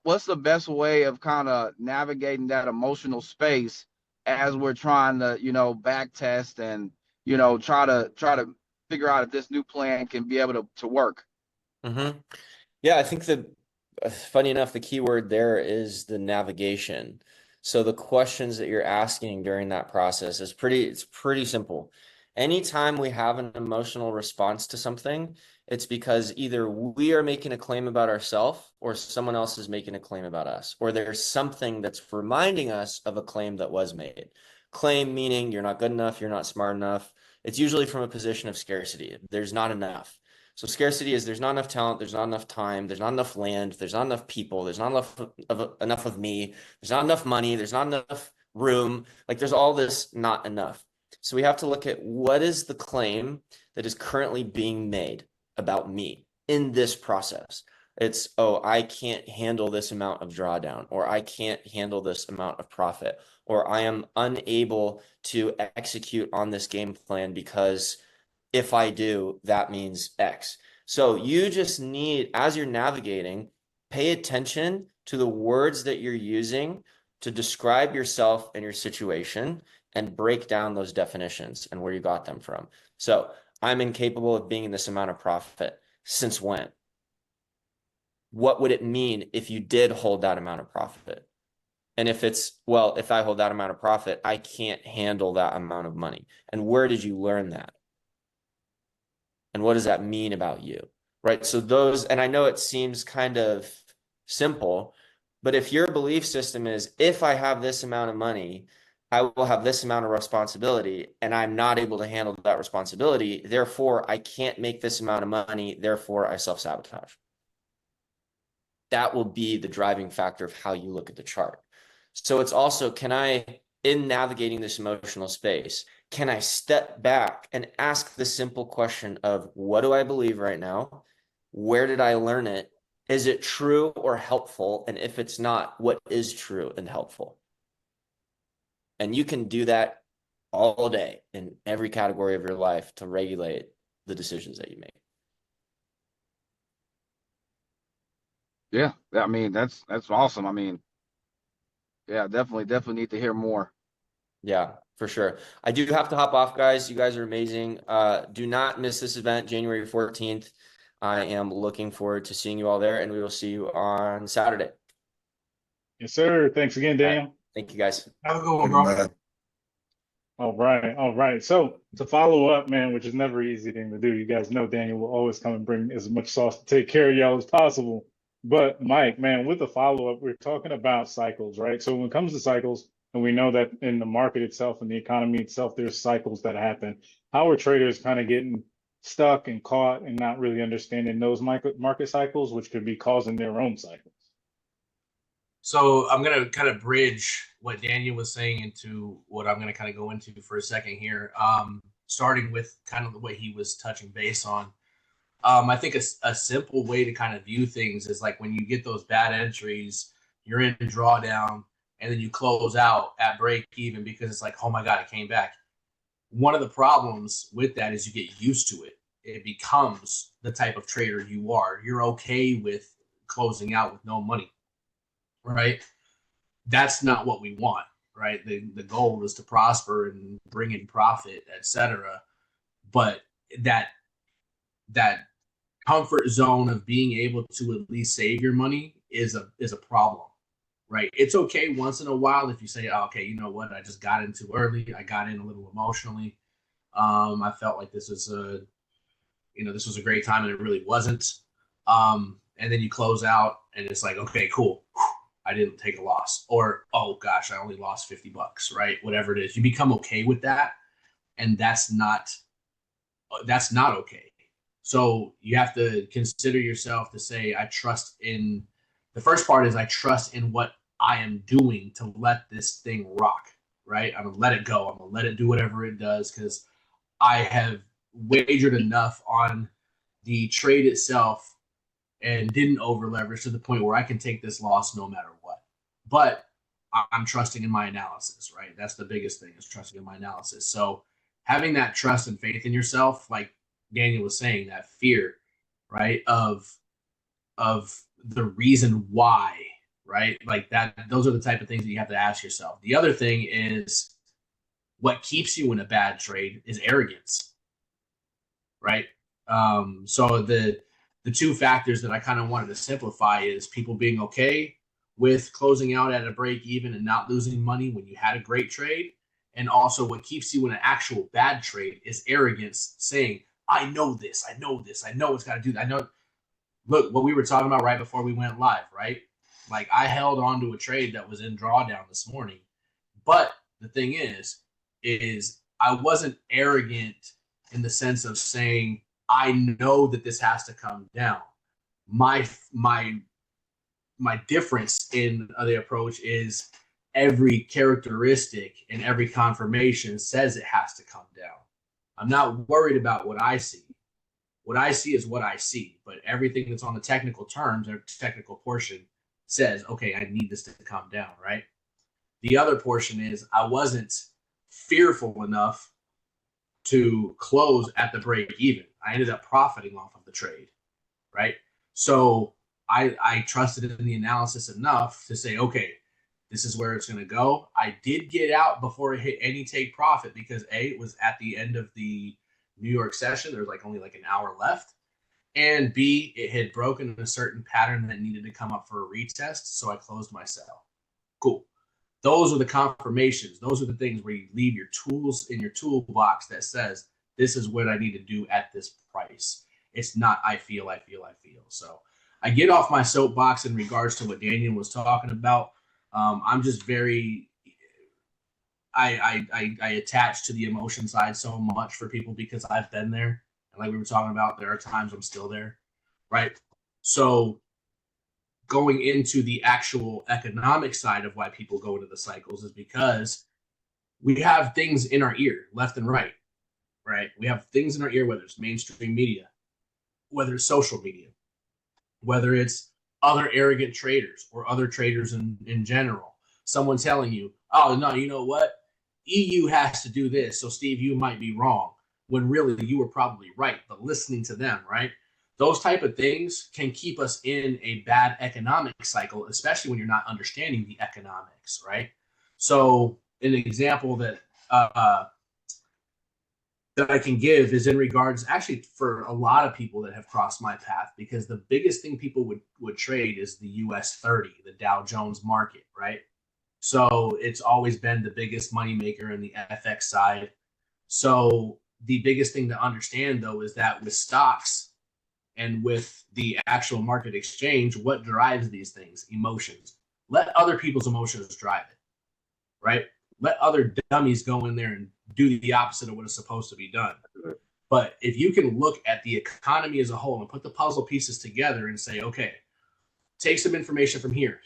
C: what's the best way of kind of navigating that emotional space as we're trying to, back test and, try to figure out if this new plan can be able to work.
I: Mm-hmm. Yeah, I think funny enough, the key word there is the navigation. So the questions that you're asking during that process it's pretty simple. Anytime we have an emotional response to something, it's because either we are making a claim about ourselves or someone else is making a claim about us, or there's something that's reminding us of a claim that was made. Claim meaning you're not good enough, you're not smart enough. It's usually from a position of scarcity. There's not enough. So scarcity is there's not enough talent, there's not enough time, there's not enough land, there's not enough people, there's not enough of me, there's not enough money, there's not enough room. Like there's all this not enough. So we have to look at what is the claim that is currently being made about me in this process. It's, oh, I can't handle this amount of drawdown, or I can't handle this amount of profit, or I am unable to execute on this game plan because if I do, that means X. So you just need, as you're navigating, pay attention to the words that you're using to describe yourself and your situation and break down those definitions and where you got them from. So I'm incapable of being in this amount of profit. Since when? What would it mean if you did hold that amount of profit? And if it's, well, if I hold that amount of profit, I can't handle that amount of money. And where did you learn that? And what does that mean about you? Right? So those, and I know it seems kind of simple, but if your belief system is, if I have this amount of money, I will have this amount of responsibility, and I'm not able to handle that responsibility, therefore I can't make this amount of money, therefore I self-sabotage. That will be the driving factor of how you look at the chart. So it's also, can I, in navigating this emotional space, can I step back and ask the simple question of, what do I believe right now? Where did I learn it? Is it true or helpful? And if it's not, what is true and helpful? And you can do that all day in every category of your life to regulate the decisions that you make.
C: Yeah, I mean, that's awesome. I mean, yeah, definitely need to hear more.
I: Yeah, for sure. I do have to hop off, guys. You guys are amazing. Do not miss this event, January 14th. I am looking forward to seeing you all there, and we will see you on Saturday.
A: Yes, sir. Thanks again,
I: All right.
A: Daniel.
I: Thank you, guys.
F: Have a good one,
E: Thank you,
F: bro.
E: man.
A: All right, all right. So to follow up, man, which is never an easy thing to do. You guys know Daniel will always come and bring as much sauce to take care of y'all as possible. But Mike, man, with the follow up, we're talking about cycles, right? So when it comes to cycles, and we know that in the market itself and the economy itself, there's cycles that happen. How are traders kind of getting stuck and caught and not really understanding those market cycles, which could be causing their own cycles?
F: So I'm going to kind of bridge what Daniel was saying into what I'm going to kind of go into for a second here, starting with kind of the way he was touching base on. I think a simple way to kind of view things is like when you get those bad entries, you're in drawdown, and then you close out at break even because it's like, oh my God, it came back. One of the problems with that is you get used to it. It becomes the type of trader you are. You're okay with closing out with no money, right? That's not what we want, right? The goal is to prosper and bring in profit, etc. But that comfort zone of being able to at least save your money is a problem, right? It's okay once in a while if you say, oh, okay, you know what, I just got in too early. I got in a little emotionally. I felt like this was a great time, and it really wasn't. And then you close out, and it's like, okay, cool. I didn't take a loss, or, oh gosh, I only lost $50, right? Whatever it is, you become okay with that. And that's not okay. So you have to consider yourself to say, I trust in, the first part is I trust in what I am doing to let this thing rock, right? I'm gonna let it go. I'm gonna let it do whatever it does because I have wagered enough on the trade itself and didn't over leverage to the point where I can take this loss no matter what. But I'm trusting in my analysis, right? That's the biggest thing, is trusting in my analysis. So having that trust and faith in yourself, like Daniel was saying, that fear, right, of the reason why, right? Like that, those are the type of things that you have to ask yourself. The other thing is, what keeps you in a bad trade is arrogance, right? So the two factors that I kind of wanted to simplify is people being okay with closing out at a break even and not losing money when you had a great trade. And also what keeps you in an actual bad trade is arrogance, saying, I know this, I know this, I know it's got to do that. I know. Look, what we were talking about right before we went live, right? Like I held on to a trade that was in drawdown this morning. But the thing is I wasn't arrogant in the sense of saying, I know that this has to come down. My difference in the approach is every characteristic and every confirmation says it has to come down. I'm not worried about what I see. What I see is what I see, but everything that's on the technical terms or technical portion says, okay, I need this to come down, right? The other portion is I wasn't fearful enough to close at the break even. I ended up profiting off of the trade, right? So I trusted in the analysis enough to say, okay, this is where it's going to go. I did get out before it hit any take profit because A, it was at the end of the New York session. There was only an hour left. And B, it had broken a certain pattern that needed to come up for a retest. So I closed my sell. Cool. Those are the confirmations. Those are the things where you leave your tools in your toolbox that says, this is what I need to do at this price. It's not, I feel. So I get off my soapbox in regards to what Daniel was talking about. I'm just very, I attach to the emotion side so much for people because I've been there. And like we were talking about, there are times I'm still there, right? So going into the actual economic side of why people go into the cycles is because we have things in our ear, left and right? We have things in our ear, whether it's mainstream media, whether it's social media, whether it's other arrogant traders or other traders in general. Someone telling you, oh, no, you know what? EU has to do this. So, Steve, you might be wrong. When really you were probably right, but listening to them, right? Those type of things can keep us in a bad economic cycle, especially when you're not understanding the economics, right? So an example that I can give is in regards, actually, for a lot of people that have crossed my path, because the biggest thing people would trade is the US 30, the Dow Jones market, right? So it's always been the biggest moneymaker in the FX side. So the biggest thing to understand, though, is that with stocks and with the actual market exchange, what drives these things? Emotions. Let other people's emotions drive it, right? Let other dummies go in there and do the opposite of what is supposed to be done. But if you can look at the economy as a whole and put the puzzle pieces together and say, okay, take some information from here,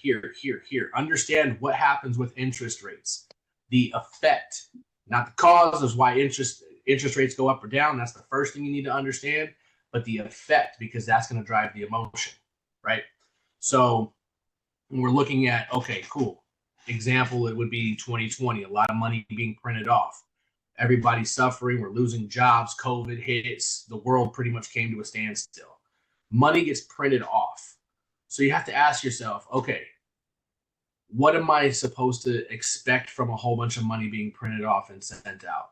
F: understand what happens with interest rates, the effect, not the cause is why interest rates go up or down. That's the first thing you need to understand, but the effect, because that's going to drive the emotion, right? So when we're looking at, okay, cool. Example, it would be 2020, a lot of money being printed off. Everybody's suffering. We're losing jobs. COVID hits. The world pretty much came to a standstill. Money gets printed off. So you have to ask yourself, okay, what am I supposed to expect from a whole bunch of money being printed off and sent out?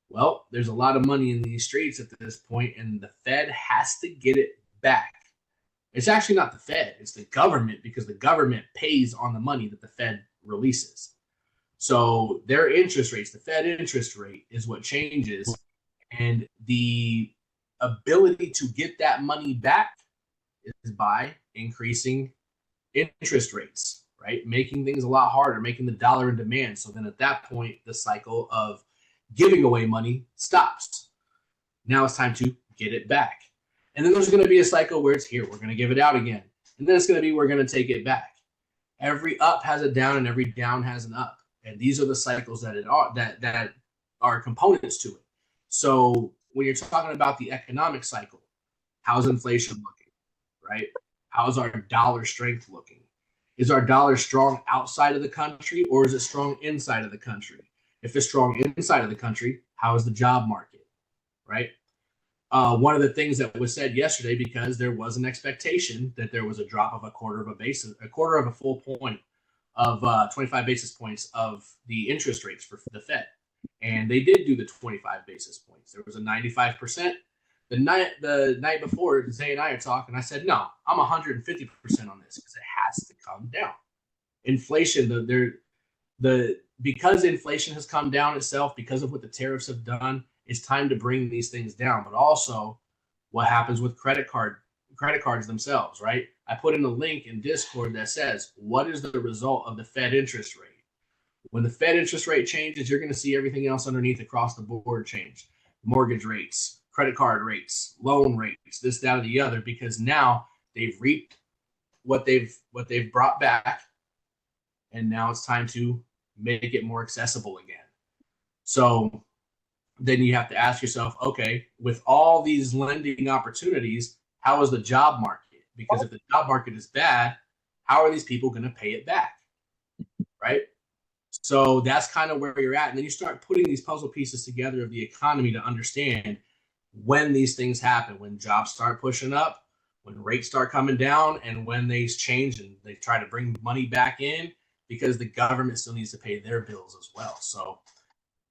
F: Well, there's a lot of money in these streets at this point, and the Fed has to get it back. It's actually not the Fed, it's the government, because the government pays on the money that the Fed releases. So their interest rates, the Fed interest rate, is what changes. And the ability to get that money back is by increasing interest rates, right? Making things a lot harder, making the dollar in demand. So then at that point, the cycle of giving away money stops. Now it's time to get it back. And then there's going to be a cycle where it's here, we're going to give it out again. And then it's going to be, we're going to take it back. Every up has a down and every down has an up. And these are the cycles that are components to it. So when you're talking about the economic cycle, how's inflation looking, right? How's our dollar strength looking? Is our dollar strong outside of the country, or is it strong inside of the country? If it's strong inside of the country, how is the job market, right? One of the things that was said yesterday, because there was an expectation that there was a drop of a quarter of a full point of 25 basis points of the interest rates for the Fed. And they did do the 25 basis points. There was a 95%. The night before, Zay and I are talking, I said, no, I'm 150% on this because it has to come down. Inflation, because inflation has come down itself, because of what the tariffs have done, it's time to bring these things down. But also what happens with credit cards themselves, right? I put in a link in Discord that says, what is the result of the Fed interest rate? When the Fed interest rate changes, you're going to see everything else underneath across the board change. Mortgage rates, credit card rates, loan rates, this, that, or the other, because now they've reaped what they've brought back, and now it's time to make it more accessible again. So then you have to ask yourself, okay, with all these lending opportunities, how is the job market? Because if the job market is bad, how are these people going to pay it back? Right? So that's kind of where you're at. And then you start putting these puzzle pieces together of the economy to understand when these things happen, when jobs start pushing up, when rates start coming down, and when they change and they try to bring money back in, because the government still needs to pay their bills as well. So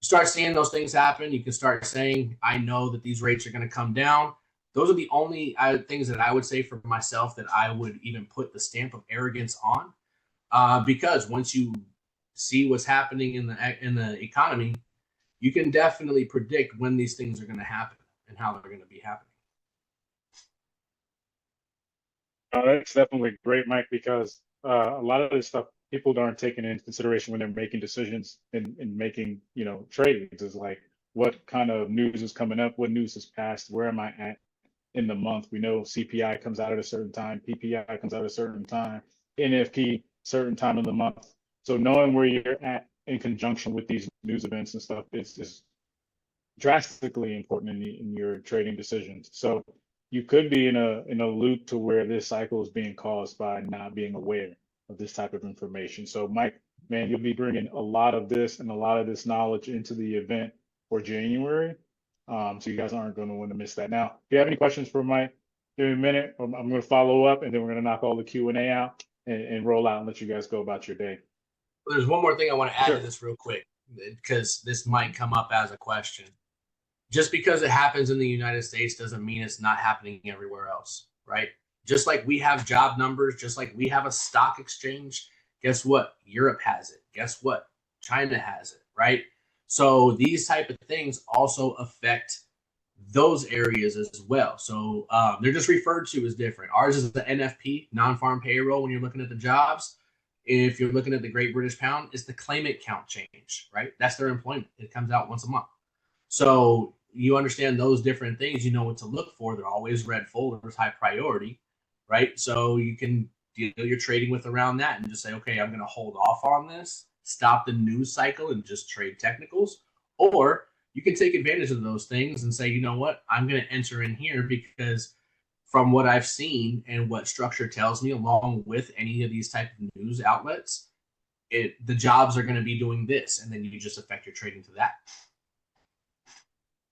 F: you start seeing those things happen. You can start saying, I know that these rates are going to come down. Those are the only things that I would say for myself that I would even put the stamp of arrogance on, because once you see what's happening in the economy, you can definitely predict when these things are going to happen and how they're going to be happening.
A: That's definitely great, Mike, because a lot of this stuff people aren't taking into consideration when they're making decisions and making, trades. Is like, what kind of news is coming up? What news is passed? Where am I at in the month? We know CPI comes out at a certain time, PPI comes out at a certain time, NFP certain time of the month. So knowing where you're at in conjunction with these news events and stuff is drastically important in your trading decisions. So you could be in a loop to where this cycle is being caused by not being aware of this type of information. So Mike, man, you'll be bringing a lot of this and a lot of this knowledge into the event for January. So you guys aren't going to want to miss that. Now, if you have any questions for Mike, give me a minute. I'm going to follow up, and then we're going to knock all the Q&A out and roll out and let you guys go about your day.
F: There's one more thing I want to add
A: Sure.
F: to this real quick, because this might come up as a question. Just because it happens in the United States doesn't mean it's not happening everywhere else, right? Just like we have job numbers, just like we have a stock exchange, guess what? Europe has it. Guess what? China has it, right? So these type of things also affect those areas as well. So they're just referred to as different. Ours is the NFP, non-farm payroll, when you're looking at the jobs. If you're looking at the Great British Pound, it's the claimant count change, right? That's their employment. It comes out once a month. So you understand those different things, you know what to look for. They're always red folders, high priority, right? So you can deal your trading with around that and just say, okay, I'm going to hold off on this, stop the news cycle and just trade technicals. Or you can take advantage of those things and say, you know what, I'm going to enter in here because from what I've seen and what structure tells me, along with any of these type of news outlets, the jobs are going to be doing this, and then you just affect your trading to that.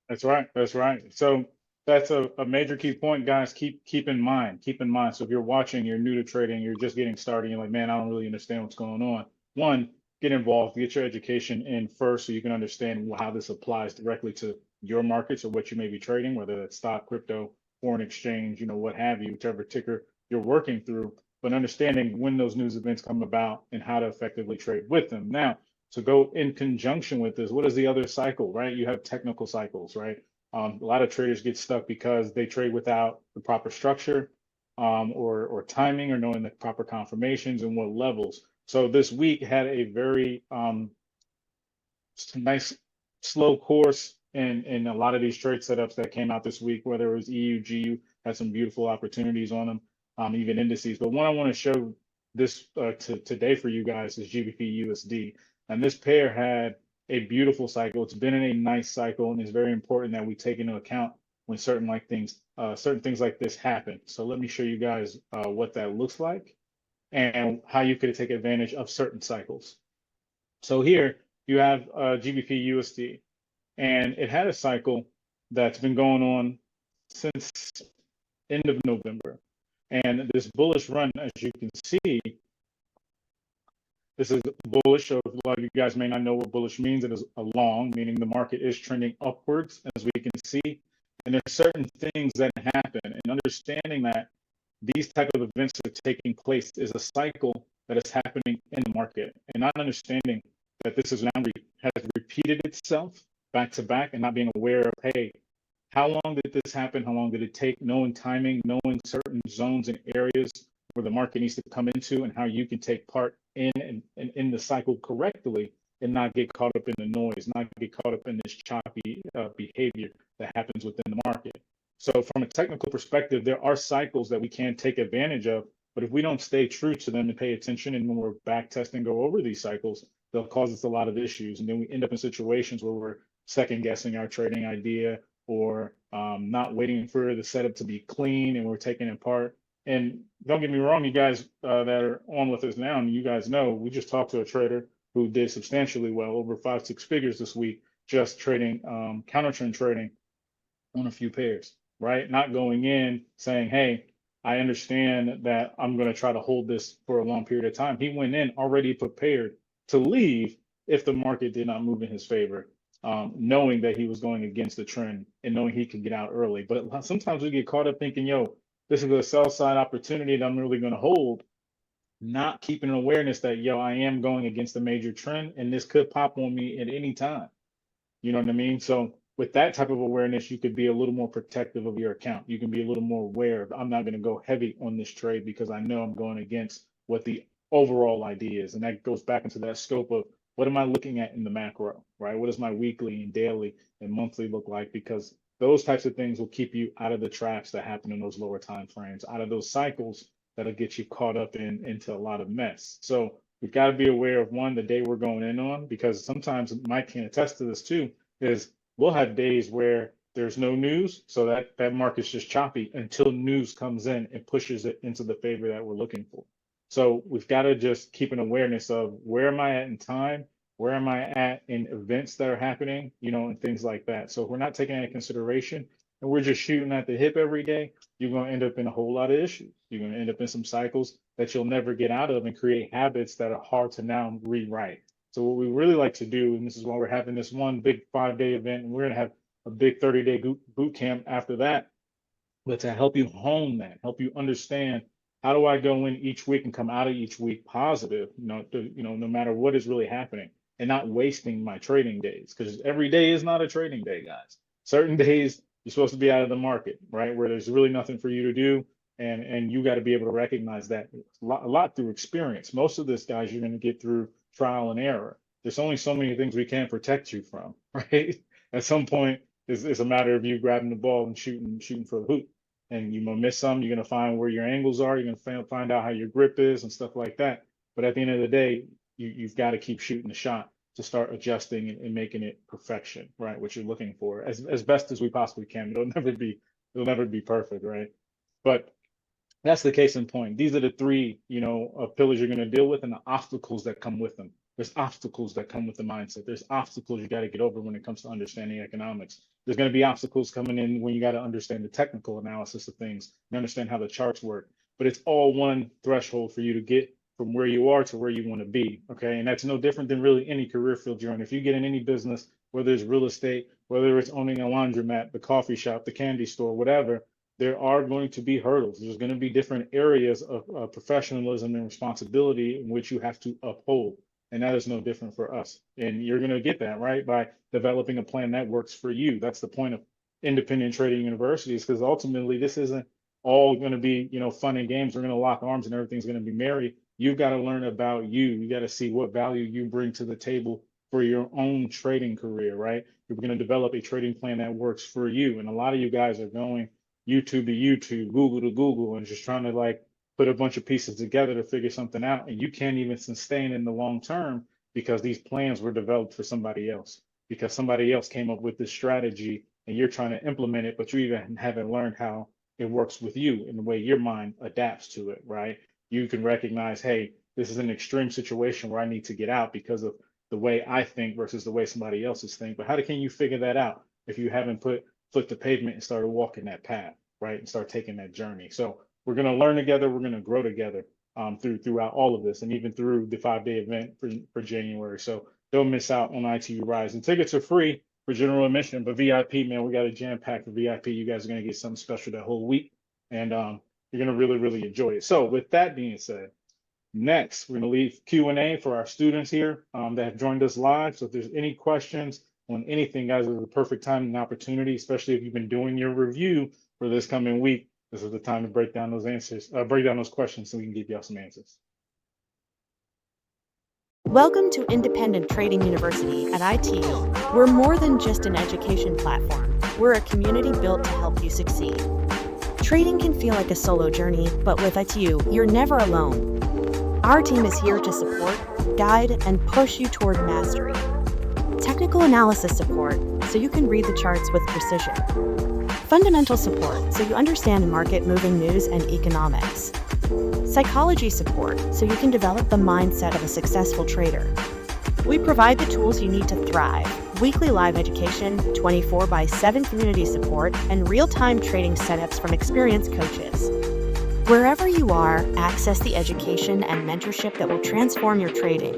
A: That's right. That's right. So that's a major key point, guys. Keep in mind. Keep in mind. So if you're watching, you're new to trading, you're just getting started, you're like, man, I don't really understand what's going on. One, get involved, get your education in first so you can understand how this applies directly to your markets or what you may be trading, whether that's stock, crypto, foreign exchange, what have you, whichever ticker you're working through, but understanding when those news events come about and how to effectively trade with them. Now, to go in conjunction with this, what is the other cycle, right? You have technical cycles, right? A lot of traders get stuck because they trade without the proper structure or timing or knowing the proper confirmations and what levels. So this week had a very nice slow course in a lot of these trade setups that came out this week, whether it was EU, GU, had some beautiful opportunities on them, even indices. But one I want to show this today for you guys is GBP USD. And this pair had a beautiful cycle. It's been in a nice cycle, and it's very important that we take into account when certain things like this happen. So let me show you guys what that looks like and how you could take advantage of certain cycles. So here you have GBP USD, and it had a cycle that's been going on since end of November. And this bullish run, as you can see, this is bullish. So a lot of you guys may not know what bullish means. It is a long, meaning the market is trending upwards, as we can see. And there's certain things that happen, and understanding that these type of events are taking place is a cycle that is happening in the market, and not understanding that this is now has repeated itself back to back, and not being aware of, hey, how long did this happen? How long did it take? Knowing timing, knowing certain zones and areas where the market needs to come into, and how you can take part in the cycle correctly and not get caught up in the noise, not get caught up in this choppy behavior that happens within the market. So from a technical perspective, there are cycles that we can take advantage of, but if we don't stay true to them and pay attention, and when we're back testing, go over these cycles, they'll cause us a lot of issues. And then we end up in situations where we're second guessing our trading idea, or not waiting for the setup to be clean and we're taking it apart. And don't get me wrong, you guys that are on with us now, and you guys know, we just talked to a trader who did substantially well, over 5-6 figures this week, just trading counter trend trading on a few pairs, right? Not going in saying, hey, I understand that I'm going to try to hold this for a long period of time. He went in already prepared to leave if the market did not move in his favor, knowing that he was going against the trend and knowing he could get out early. But sometimes we get caught up thinking, yo, this is a sell side opportunity that I'm really going to hold, not keeping an awareness that, yo, I am going against a major trend and this could pop on me at any time. You know what I mean? So with that type of awareness, you could be a little more protective of your account. You can be a little more aware of, I'm not going to go heavy on this trade because I know I'm going against what the overall idea is. And that goes back into that scope of what am I looking at in the macro, right? What does my weekly and daily and monthly look like? Because those types of things will keep you out of the traps that happen in those lower time frames, out of those cycles that'll get you caught up into a lot of mess. So we've got to be aware of, one, the day we're going in on, because sometimes Mike can attest to this too, is we'll have days where there's no news, so that market's just choppy until news comes in and pushes it into the favor that we're looking for. So we've got to just keep an awareness of, where am I at in time? Where am I at in events that are happening, and things like that. So if we're not taking that into consideration and we're just shooting at the hip every day, you're going to end up in a whole lot of issues. You're going to end up in some cycles that you'll never get out of and create habits that are hard to now rewrite. So what we really like to do, and this is why we're having this one big 5-day event, and we're going to have a big 30-day boot camp after that, but to help you hone that, help you understand, how do I go in each week and come out of each week positive, no matter what is really happening, and not wasting my trading days, because every day is not a trading day, guys. Certain days you're supposed to be out of the market, right, where there's really nothing for you to do, and you got to be able to recognize that a lot through experience. Most of this, guys, you're going to get through trial and error. There's only so many things we can protect you from, right? At some point, it's a matter of you grabbing the ball and shooting for the hoop. And you're gonna miss some. You're gonna find where your angles are. You're gonna find out how your grip is and stuff like that. But at the end of the day, you've got to keep shooting the shot to start adjusting and making it perfection, right? What you're looking for as best as we possibly can. It'll never be perfect, right? But that's the case in point. These are the three, pillars you're going to deal with, and the obstacles that come with them. There's obstacles that come with the mindset. There's obstacles you got to get over when it comes to understanding economics. There's going to be obstacles coming in when you got to understand the technical analysis of things and understand how the charts work. But it's all one threshold for you to get from where you are to where you want to be. Okay. And that's no different than really any career field you're in. If you get in any business, whether it's real estate, whether it's owning a laundromat, the coffee shop, the candy store, whatever, there are going to be hurdles. There's going to be different areas of professionalism and responsibility in which you have to uphold. And that is no different for us. And you're going to get that, right, by developing a plan that works for you. That's the point of independent trading universities, because ultimately this isn't all going to be, fun and games. We're going to lock arms and everything's going to be merry. You've got to learn about you. You got to see what value you bring to the table for your own trading career, right? You're going to develop a trading plan that works for you. And a lot of you guys are going YouTube to YouTube, Google to Google, and just trying to put a bunch of pieces together to figure something out. And you can't even sustain in the long term because these plans were developed for somebody else, because somebody else came up with this strategy and you're trying to implement it, but you even haven't learned how it works with you and the way your mind adapts to it, right? You can recognize, hey, this is an extreme situation where I need to get out because of the way I think versus the way somebody else's think. But how can you figure that out if you haven't foot the pavement and started walking that path, right? And start taking that journey. So we're going to learn together. We're going to grow together throughout all of this, and even through the 5-day event for January. So don't miss out on ITU Rise. And tickets are free for general admission, but VIP, man, we got a jam pack for VIP. You guys are going to get something special that whole week, and you're going to really, really enjoy it. So with that being said, next we're going to leave Q&A for our students here that have joined us live. So if there's any questions on anything, guys, it's the perfect time and opportunity, especially if you've been doing your review for this coming week. This is the time to break down those questions so we can give y'all some answers.
K: Welcome to Independent Trading University at ITU. We're more than just an education platform. We're a community built to help you succeed. Trading can feel like a solo journey, but with ITU, you're never alone. Our team is here to support, guide, and push you toward mastery. technical analysis support so you can read the charts with precision, fundamental support so you understand market moving news and economics, psychology support so you can develop the mindset of a successful trader. We provide the tools you need to thrive: weekly live education, 24/7 community support, and real-time trading setups from experienced coaches. Wherever you are, access the education and mentorship that will transform your trading.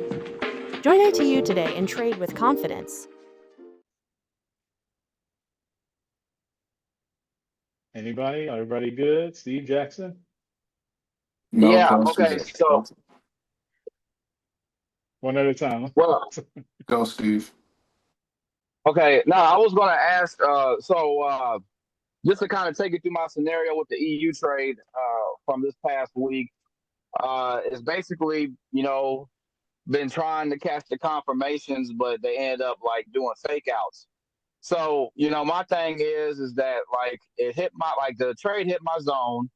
K: Join ITU today and trade with confidence.
A: Anybody? Everybody good? Steve Jackson?
E: No,
C: Yeah.
E: go
C: Okay.
E: Steve.
C: So,
A: One at a time.
C: well,
E: Go Steve.
C: okay. Now I was going to ask. Just to kind of take you through my scenario with the EU trade from this past week, it's basically, been trying to catch the confirmations, but they end up like doing fake outs. So, my thing is that like the trade hit my zone.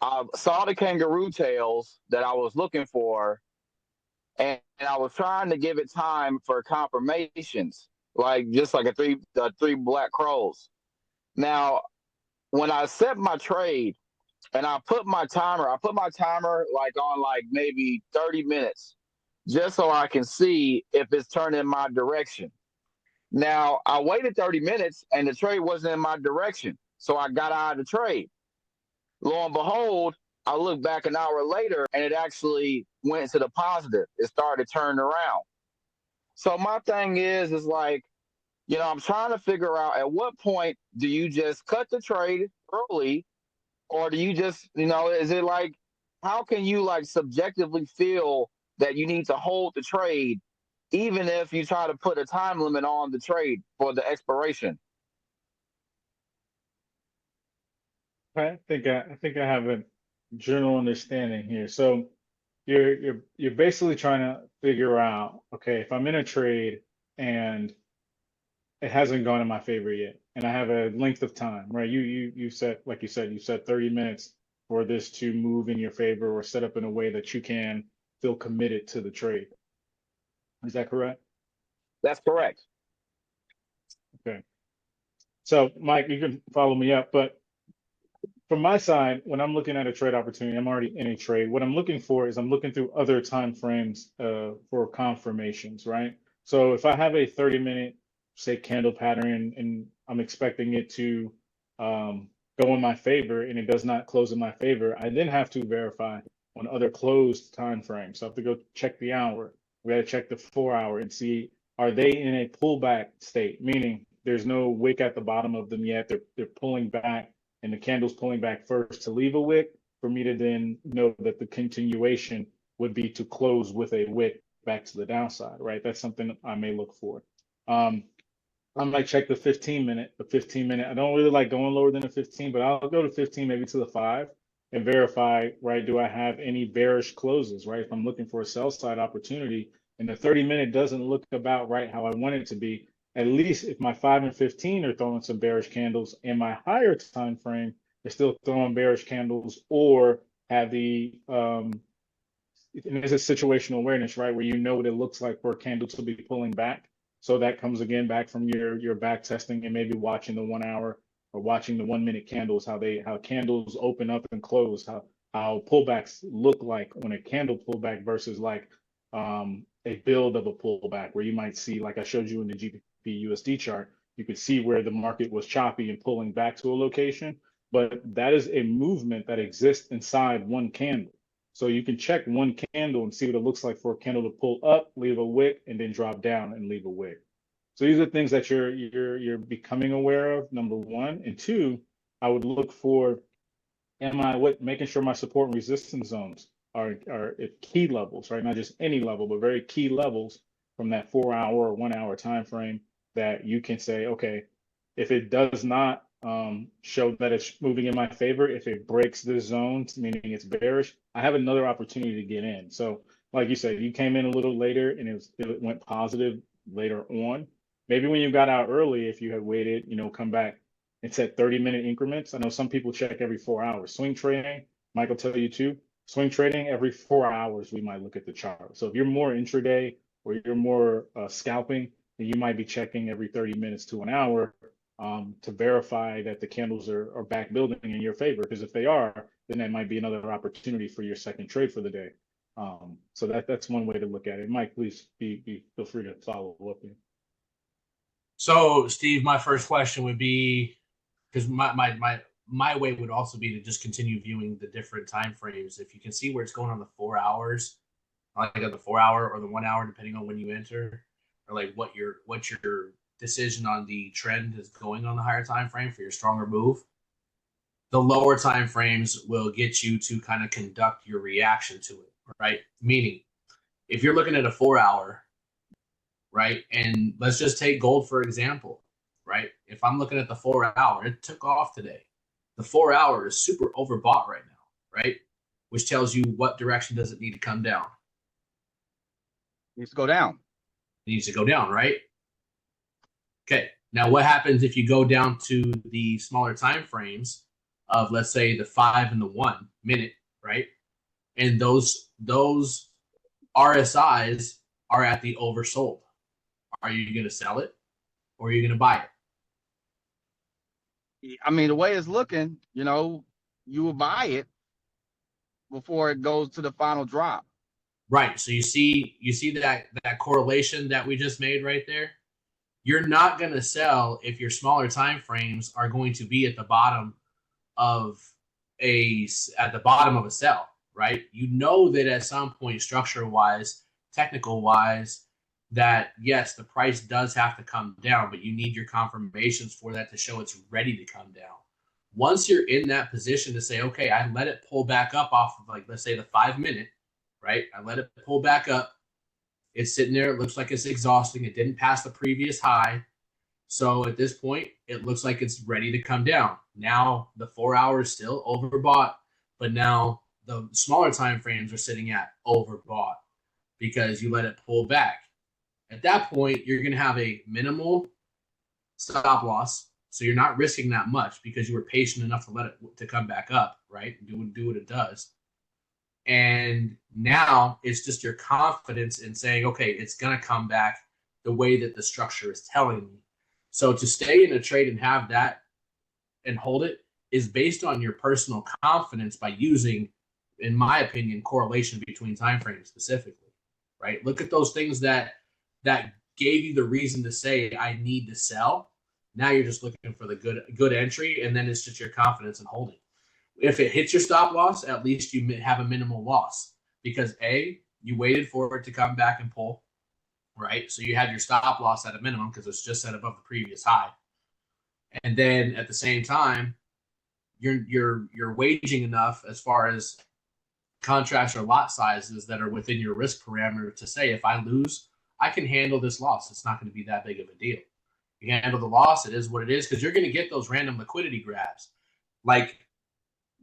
C: I saw the kangaroo tails that I was looking for, and I was trying to give it time for confirmations, like just like three black crows. Now, when I set my trade and I put my timer like on like maybe 30 minutes just so I can see if it's turning in my direction. Now, I waited 30 minutes and the trade wasn't in my direction. So I got out of the trade. Lo and behold, I looked back an hour later and it actually went to the positive. It started turning around. So my thing is like, I'm trying to figure out at what point do you just cut the trade early, or do you just, is it like, how can you like subjectively feel that you need to hold the trade even if you try to put a time limit on the trade for the expiration?
A: I think I have a general understanding here. So you're basically trying to figure out, okay, if I'm in a trade and it hasn't gone in my favor yet, and I have a length of time, right? You said, like you said, you said 30 minutes for this to move in your favor or set up in a way that you can feel committed to the trade. Is that correct?
C: That's correct.
A: Okay. So Mike, you can follow me up, but from my side, when I'm looking at a trade opportunity, I'm already in a trade. What I'm looking for is I'm looking through other time frames for confirmations, right? So if I have a 30-minute, say, candle pattern and I'm expecting it to go in my favor and it does not close in my favor, I then have to verify on other closed time frames. So I have to go check the hour. We got to check the 4 hour and see, are they in a pullback state? Meaning there's no wick at the bottom of them yet. They're pulling back and the candle's pulling back first to leave a wick for me to then know that the continuation would be to close with a wick back to the downside, right? That's something I may look for. I might check the 15-minute. The 15-minute, I don't really like going lower than the 15, but I'll go to 15, maybe to the 5 and verify, right? Do I have any bearish closes, right? If I'm looking for a sell side opportunity and the 30-minute doesn't look about right how I want it to be, at least if my 5 and 15 are throwing some bearish candles and my higher time frame is still throwing bearish candles, or have the and this is situational awareness, right, where you know what it looks like for a candle to be pulling back. So that comes again back from your back testing and maybe watching the 1 hour or watching the 1 minute candles, how candles open up and close, how pullbacks look like when a candle pullback versus like a build of a pullback, where you might see, like I showed you in the GBP USD chart, you could see where the market was choppy and pulling back to a location, but that is a movement that exists inside one candle. So you can check one candle and see what it looks like for a candle to pull up, leave a wick, and then drop down and leave a wick. So these are things that you're becoming aware of, number one. And two, I would look for, making sure my support and resistance zones are at key levels, right? Not just any level, but very key levels from that 4 hour or 1 hour time frame that you can say, okay, if it does not show that it's moving in my favor, if it breaks the zones, meaning it's bearish, I have another opportunity to get in. So like you said, you came in a little later and it went positive later on. Maybe when you got out early, if you had waited, come back and set 30-minute increments. I know some people check every 4 hours. Swing trading, Mike will tell you too, swing trading every 4 hours, we might look at the chart. So if you're more intraday or you're more scalping, then you might be checking every 30 minutes to an hour to verify that the candles are back building in your favor. Because if they are, then that might be another opportunity for your second trade for the day. So that's one way to look at it. Mike, please feel free to follow up here.
F: So, Steve, my first question would be, because my way would also be to just continue viewing the different time frames. If you can see where it's going on the 4 hours, like at the 4 hour or the 1 hour, depending on when you enter, or like what your decision on the trend is going on the higher time frame for your stronger move. The lower time frames will get you to kind of conduct your reaction to it, right? Meaning, if you're looking at a 4 hour, right, and let's just take gold for example, right? If I'm looking at the 4 hour, it took off today. The 4 hour is super overbought right now, right? Which tells you what direction does it need to come down?
C: It needs to go down.
F: It needs to go down, right? Okay. Now, what happens if you go down to the smaller time frames of, let's say, the 5 and the 1 minute, right? And those RSIs are at the oversold. Are you going to sell it or are you going to buy it?
C: I mean, the way it's looking, you will buy it before it goes to the final drop.
F: Right. So you see that correlation that we just made right there. You're not going to sell if your smaller time frames are going to be at the bottom of a sell, right? You know that at some point, structure wise, technical wise, that yes, the price does have to come down, but you need your confirmations for that to show it's ready to come down. Once you're in that position to say, okay, I let it pull back up off of, like, let's say the 5 minute, right? I let it pull back up. It's sitting there. It looks like it's exhausting. It didn't pass the previous high. So at this point, it looks like it's ready to come down. Now the 4 hours still overbought, but now the smaller time frames are sitting at overbought because you let it pull back. At that point, you're going to have a minimal stop loss. So you're not risking that much because you were patient enough to let it to come back up, right? Do what it does. And now it's just your confidence in saying, okay, it's going to come back the way that the structure is telling me. So to stay in a trade and have that and hold it is based on your personal confidence by using, in my opinion, correlation between timeframes specifically, right? Look at those things that gave you the reason to say, I need to sell. Now you're just looking for the good entry, and then it's just your confidence in holding. If it hits your stop loss, at least you have a minimal loss because A, you waited for it to come back and pull, right? So you had your stop loss at a minimum because it's just set above the previous high. And then at the same time, you're waging enough as far as contracts or lot sizes that are within your risk parameter to say, if I lose, I can handle this loss. It's not going to be that big of a deal. You handle the loss, it is what it is, because you're going to get those random liquidity grabs. Like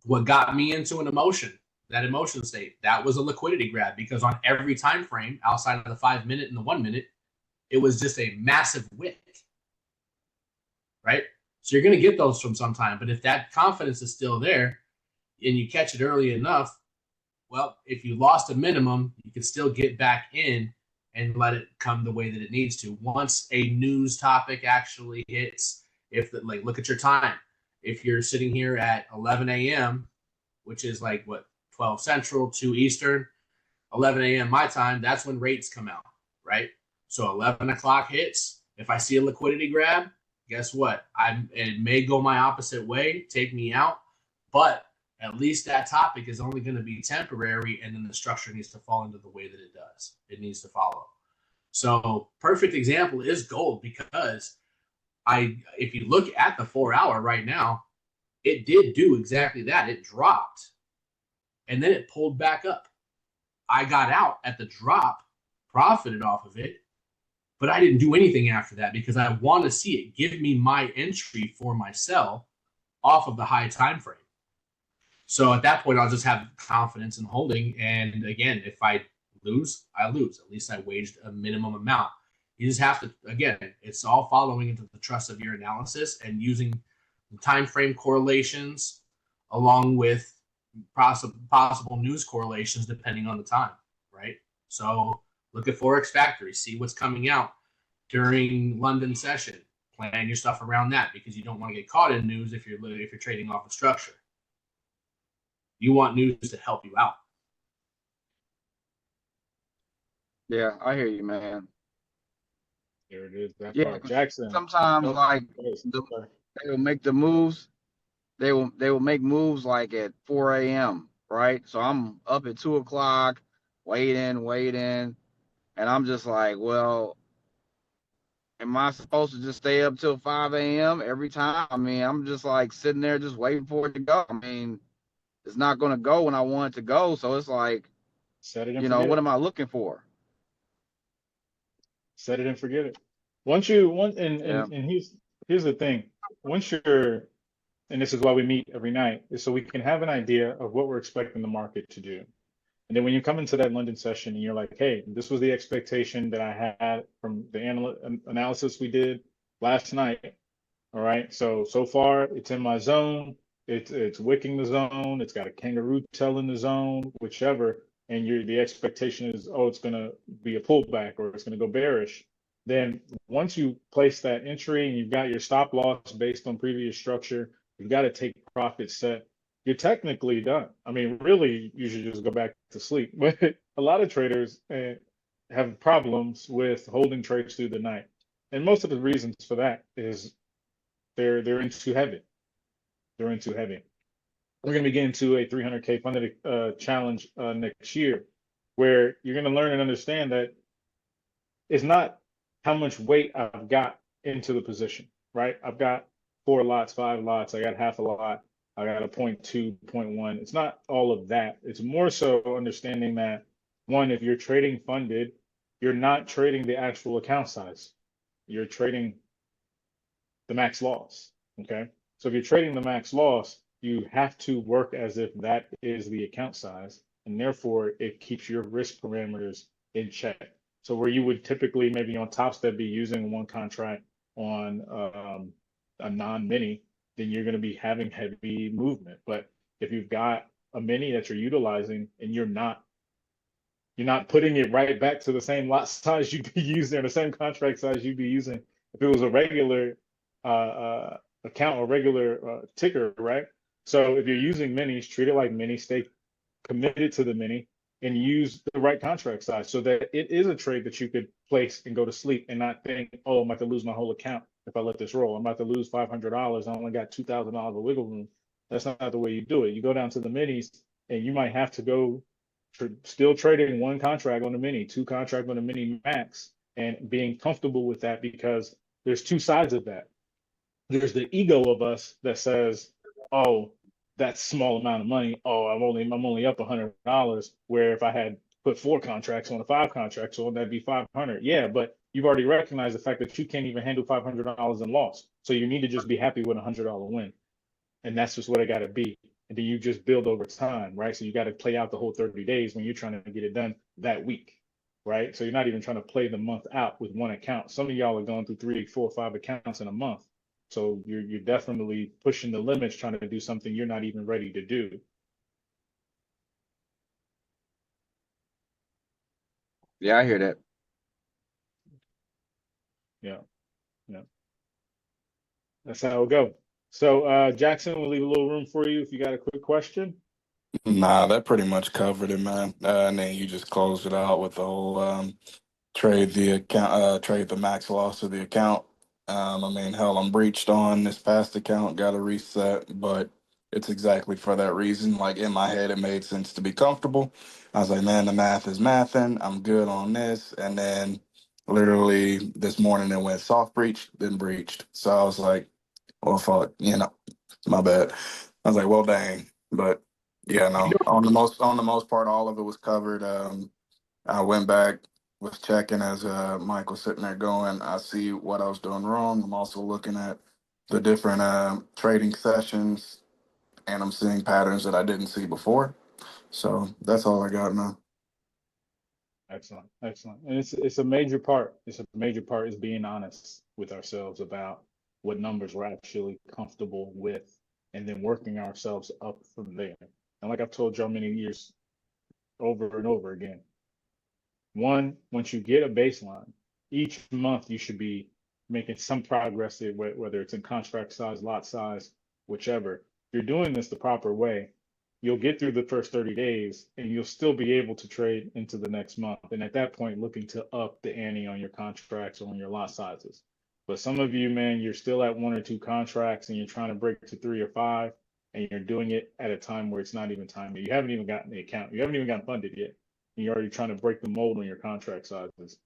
F: what got me into that emotion state, that was a liquidity grab because on every time frame outside of the 5 minute and the 1 minute, it was just a massive wick, right? So you're going to get those from some time. But if that confidence is still there and you catch it early enough, well, if you lost a minimum, you can still get back in and let it come the way that it needs to. Once a news topic actually hits, look at your time. If you're sitting here at 11 a.m., which is like 12 Central, 2 Eastern, 11 a.m. my time, that's when rates come out, right? So 11 o'clock hits. If I see a liquidity grab, guess what? It may go my opposite way, take me out, but at least that topic is only going to be temporary, and then the structure needs to fall into the way that it does. It needs to follow. So perfect example is gold because if you look at the 4 hour right now, it did do exactly that. It dropped and then it pulled back up. I got out at the drop, profited off of it, but I didn't do anything after that because I want to see it give me my entry for my sell off of the high time frame. So at that point, I'll just have confidence in holding. And again, if I lose, I lose. At least I waged a minimum amount. You just have to, again, it's all following into the trust of your analysis and using time frame correlations along with possible news correlations depending on the time, right? So look at Forex Factory, see what's coming out. during London session. Plan your stuff around that because you don't want to get caught in news if you're trading off a structure. You want news to help you out.
C: Yeah, I hear you, man.
A: There it is. That
C: Yeah,
A: part.
C: 'cause
A: Jackson.
C: sometimes
A: Oh,
C: like
A: sorry.
C: they will make the moves. They will make moves like at 4 a.m. Right? So I'm up at 2 o'clock, waiting, and I'm just like, well, am I supposed to just stay up till 5 a.m. every time? I mean, I'm just like sitting there just waiting for it to go. I mean, it's not gonna go when I want it to go. So it's like,
A: Set it and forget
C: what
A: it.
C: am I looking for?
A: Set it and forget it. Once you want,
C: Yeah.
A: and here's the thing. Once you're, and this is why we meet every night, is so we can have an idea of what we're expecting the market to do. And then when you come into that London session and you're like, hey, this was the expectation that I had from the analysis we did last night. All right. So far it's in my zone. It's wicking the zone. It's got a kangaroo tail in the zone, whichever. And the expectation is, oh, it's gonna be a pullback or it's gonna go bearish. Then once you place that entry and you've got your stop loss based on previous structure, you've got to take profit set. You're technically done. I mean, really, you should just go back to sleep. But a lot of traders have problems with holding trades through the night, and most of the reasons for that is they're in too heavy. They're in too heavy. We're going to be getting to a 300K funded challenge next year, where you're going to learn and understand that it's not how much weight I've got into the position, right? I've got 4 lots, 5 lots. I got half a lot. I got a 0.2, 0.1. It's not all of that. It's more so understanding that one, if you're trading funded, you're not trading the actual account size. You're trading the max loss. Okay. So if you're trading the max loss, you have to work as if that is the account size, and therefore it keeps your risk parameters in check. So where you would typically maybe on top step be using one contract on a non-mini, then you're going to be having heavy movement. But if you've got a mini that you're utilizing and you're not putting it right back to the same lot size you'd be using or the same contract size you'd be using if it was a regular account or regular ticker, right? So if you're using minis, treat it like mini, stay committed to the mini, and use the right contract size so that it is a trade that you could place and go to sleep and not think, oh, I'm about to lose my whole account if I let this roll. I'm about to lose $500. I only got $2,000 of wiggle room. That's not the way you do it. You go down to the minis, and you might have to go still trading one contract on the mini, 2 contract on the mini max, and being comfortable with that because there's 2 sides of that. There's the ego of us that says, "Oh, that's small amount of money. Oh, I'm only up $100." Where if I had put 4 contracts on a 5 contract, so that'd be 500. Yeah, but you've already recognized the fact that you can't even handle $500 in loss. So you need to just be happy with a $100 win, and that's just what it got to be. And then you just build over time, right? So you got to play out the whole 30 days when you're trying to get it done that week, right? So you're not even trying to play the month out with one account. Some of y'all are going through 3, 4, 5 accounts in a month. So you're definitely pushing the limits, trying to do something you're not even ready to do.
C: Yeah, I hear that.
A: Yeah, yeah. That's how it'll go. So Jackson, we'll leave a little room for you if you got a quick question.
E: Nah, that pretty much covered it, man. And then you just closed it out with the whole trade the max loss of the account. I mean, hell, I'm breached on this past account, got to reset, but it's exactly for that reason. Like in my head, it made sense to be comfortable. I was like, man, the math is mathing. I'm good on this. And then literally this morning it went soft breach, then breached. So I was like, well, fuck, my bad. I was like, well, dang. But yeah, no, on the most part, all of it was covered. I went back, was checking as Mike was sitting there going, I see what I was doing wrong. I'm also looking at the different trading sessions, and I'm seeing patterns that I didn't see before. So that's all I got, man.
A: Excellent, excellent. And it's a major part. It's a major part is being honest with ourselves about what numbers we're actually comfortable with, and then working ourselves up from there. And like I've told y'all many years over and over again, one, once you get a baseline, each month you should be making some progress, whether it's in contract size, lot size, whichever. If you're doing this the proper way, you'll get through the first 30 days and you'll still be able to trade into the next month. And at that point, looking to up the ante on your contracts or on your lot sizes. But some of you, man, you're still at 1 or 2 contracts and you're trying to break to 3 or 5, and you're doing it at a time where it's not even time. You haven't even gotten the account. You haven't even gotten funded yet. And you're already trying to break the mold on your contract sizes.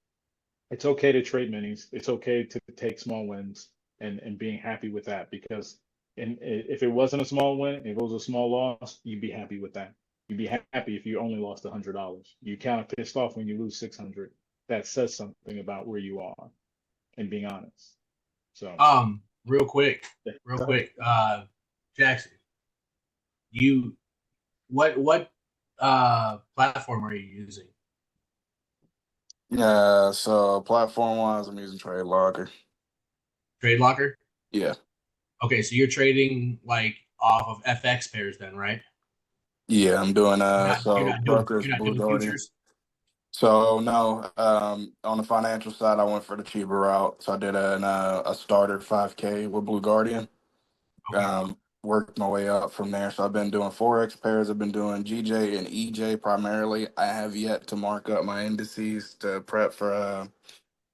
A: It's okay to trade minis. It's okay to take small wins and being happy with that, because if it wasn't a small win, if it was a small loss, you'd be happy with that. You'd be happy if you only lost $100. You kind of pissed off when you lose 600. That says something about where you are and being honest. So
F: real quick, Jackson, what platform are you using?
E: Yeah, so platform wise, I'm using Trade Locker.
F: Trade Locker?
E: Yeah.
F: Okay, so you're trading like off of FX pairs then, right?
E: Yeah, I'm doing
F: You're not doing
E: Blue Guardian.
F: futures?
E: So no, on the financial side, I went for the cheaper route. So I did a starter 5K with Blue Guardian.
F: Okay.
E: Worked my way up from there. So I've been doing Forex pairs. I've been doing GJ and EJ primarily. I have yet to mark up my indices to prep for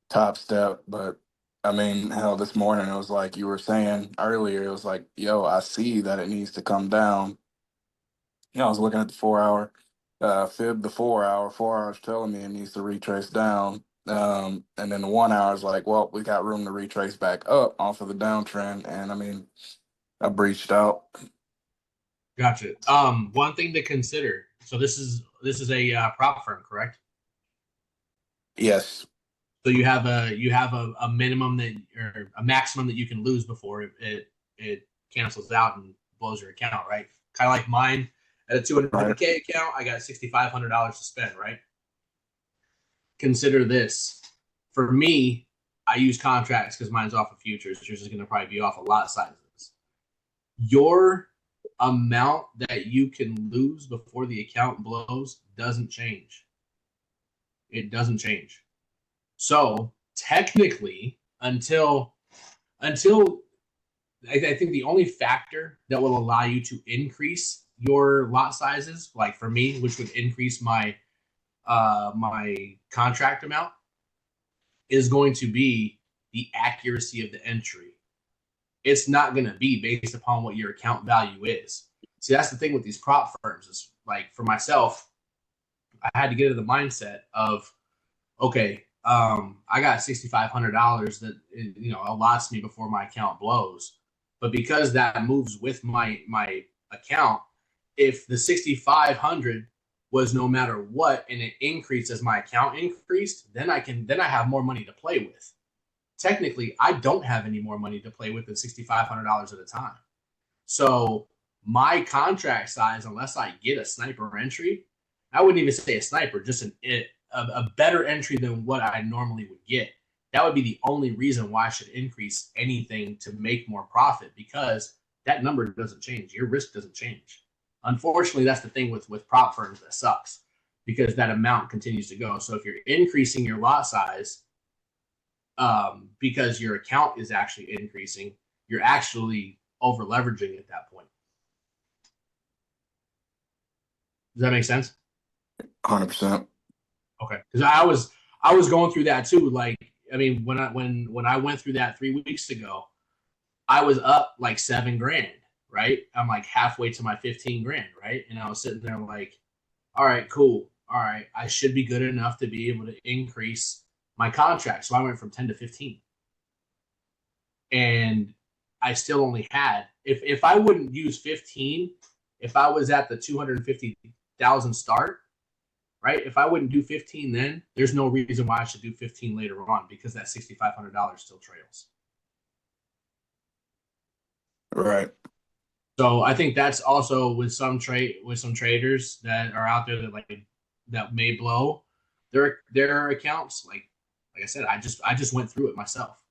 E: Top Step, but I mean, hell, this morning it was like you were saying earlier. It was like, yo, I see that it needs to come down. I was looking at the 4 hour, fib the 4 hour. 4 hours telling me it needs to retrace down. And then the 1 hour is like, well, we got room to retrace back up off of the downtrend. And I mean, I breached out.
F: Gotcha. One thing to consider. So this is a prop firm, correct?
E: Yes.
F: So you have a minimum that, or a maximum that you can lose before it cancels out and blows your account, right? Kind of like mine at a 250K account, I got $6,500 to spend, right? Consider this. For me, I use contracts because mine's off of futures. Yours is going to probably be off of lot sizes. Your amount that you can lose before the account blows doesn't change. It doesn't change. So technically, until I think the only factor that will allow you to increase your lot sizes, like for me, which would increase my my contract amount, is going to be the accuracy of the entry. It's not going to be based upon what your account value is. See, that's the thing with these prop firms. Is like, for myself, I had to get into the mindset of, okay, I got $6,500 that allots me before my account blows. But because that moves with my account, if the 6,500 was no matter what and it increased as my account increased, then I have more money to play with. Technically, I don't have any more money to play with than $6,500 at a time. So my contract size, unless I get a sniper entry, I wouldn't even say a sniper, just a better entry than what I normally would get. That would be the only reason why I should increase anything to make more profit, because that number doesn't change. Your risk doesn't change. Unfortunately, that's the thing with prop firms that sucks, because that amount continues to go. So if you're increasing your lot size because your account is actually increasing, you're actually over leveraging at that point. Does that make sense?
E: 100%.
F: Okay, because I was going through that too. Like, I mean, when I went through that 3 weeks ago, I was up like $7,000, right? I'm like halfway to my 15 grand, right? And I was sitting there like, all right, cool. All right, I should be good enough to be able to increase my contract. So I went from 10 to 15. And I still only had, if I wouldn't use 15, if I was at the 250,000 start, right? If I wouldn't do 15 then, there's no reason why I should do 15 later on, because that $6,500 still trails.
E: Right.
F: So I think that's also with some traders that are out there that may blow their accounts. Like I said, I just went through it myself.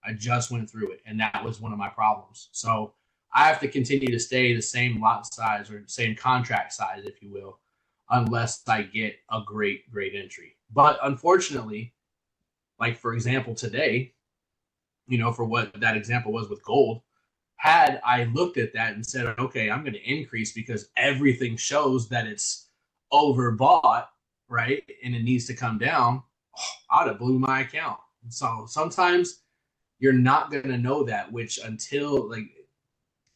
F: I just went through it, and that was one of my problems. So I have to continue to stay the same lot size or same contract size, if you will, unless I get a great entry. But unfortunately, Like, for example, today, for what that example was with gold, had I looked at that and said, okay, I'm going to increase because everything shows that it's overbought, right? And it needs to come down, I'd have blew my account. So sometimes you're not going to know that, which until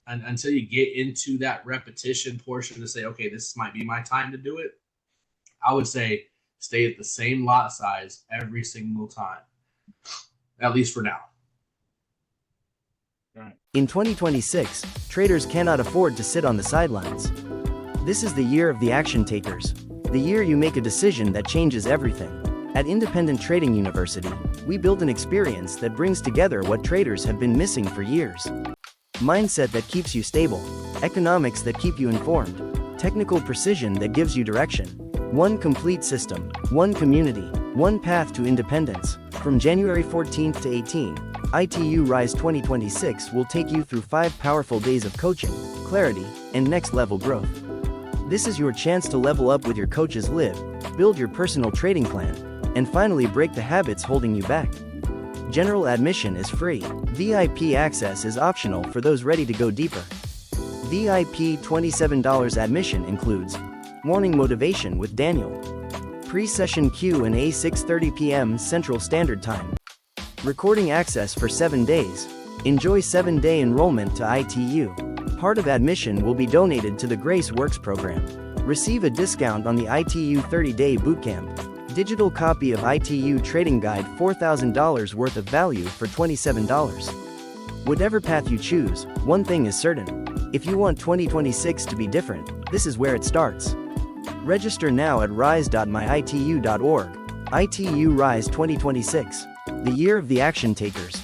F: you get into that repetition portion to say, okay, this might be my time to do it, I would say stay at the same lot size every single time, at least for now.
D: In 2026, traders cannot afford to sit on the sidelines. This is the year of the action takers, the year you make a decision that changes everything. At Independent Trading University, we build an experience that brings together what traders have been missing for years. Mindset that keeps you stable, economics that keep you informed, technical precision that gives you direction. One complete system, one community, one path to independence. From January 14th to 18th, ITU Rise 2026 will take you through 5 powerful days of coaching, clarity, and next-level growth. This is your chance to level up with your coaches live, build your personal trading plan, and finally break the habits holding you back. General admission is free. VIP access is optional for those ready to go deeper. VIP $27 admission includes morning motivation with Daniel, pre-session Q&A 6:30 p.m. Central Standard Time, recording access for 7 days. Enjoy 7-day enrollment to ITU. Part of admission will be donated to the Grace Works program. Receive a discount on the ITU 30-day bootcamp. Digital copy of ITU Trading Guide $4,000 worth of value for $27. Whatever path you choose, one thing is certain. If you want 2026 to be different, this is where it starts. Register now at rise.myitu.org. ITU Rise 2026, the year of the action takers.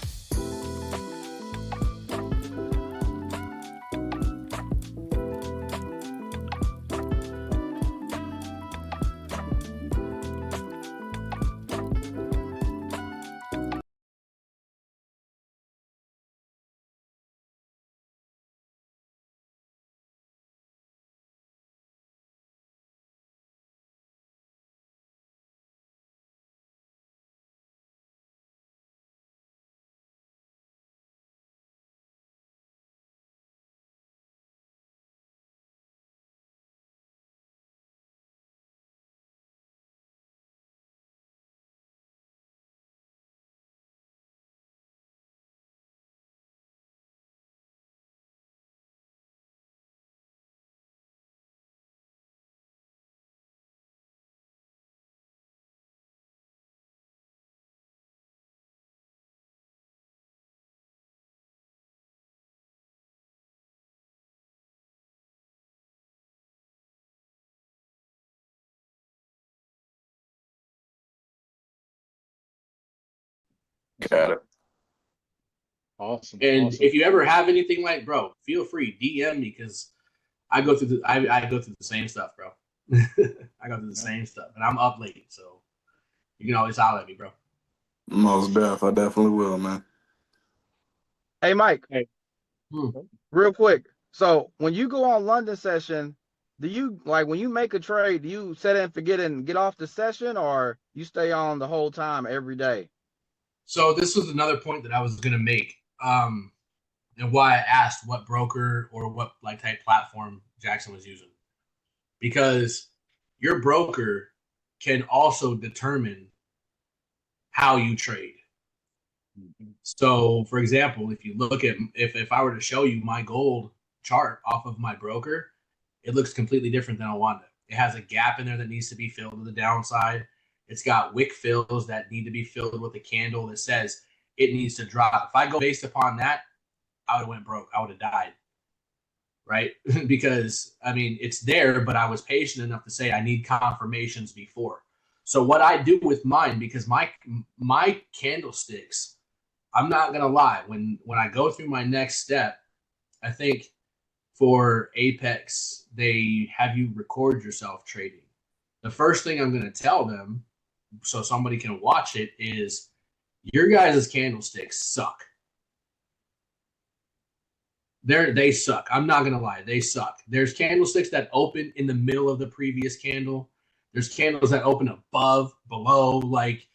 E: Got it.
A: Awesome.
F: And
A: Awesome.
F: if you ever have anything like, bro, feel free, DM me, because I go through the same stuff, bro. I go through the same stuff, and I'm up late, so you can always holler at me, bro.
E: Most def. I definitely will, man.
C: Hey, Mike.
A: Hey.
C: Real quick. So when you go on London session, do you, like, when you make a trade, do you set it and forget and get off the session, or you stay on the whole time every day?
F: So this was another point that I was going to make, and why I asked what broker or what type platform Jackson was using, because your broker can also determine how you trade. So, for example, if you look at, if I were to show you my gold chart off of my broker, it looks completely different than Awanda. It has a gap in there that needs to be filled to the downside. It's got wick fills that need to be filled with a candle that says it needs to drop. If I go based upon that, I would have went broke. I would have died, right? Because, I mean, it's there, but I was patient enough to say I need confirmations before. So what I do with mine, because my candlesticks, I'm not going to lie, when I go through my next step, I think for Apex, they have you record yourself trading. The first thing I'm going to tell them, so somebody can watch it, is your guys' candlesticks suck. They suck. I'm not going to lie. They suck. There's candlesticks that open in the middle of the previous candle. There's candles that open above, below. Like,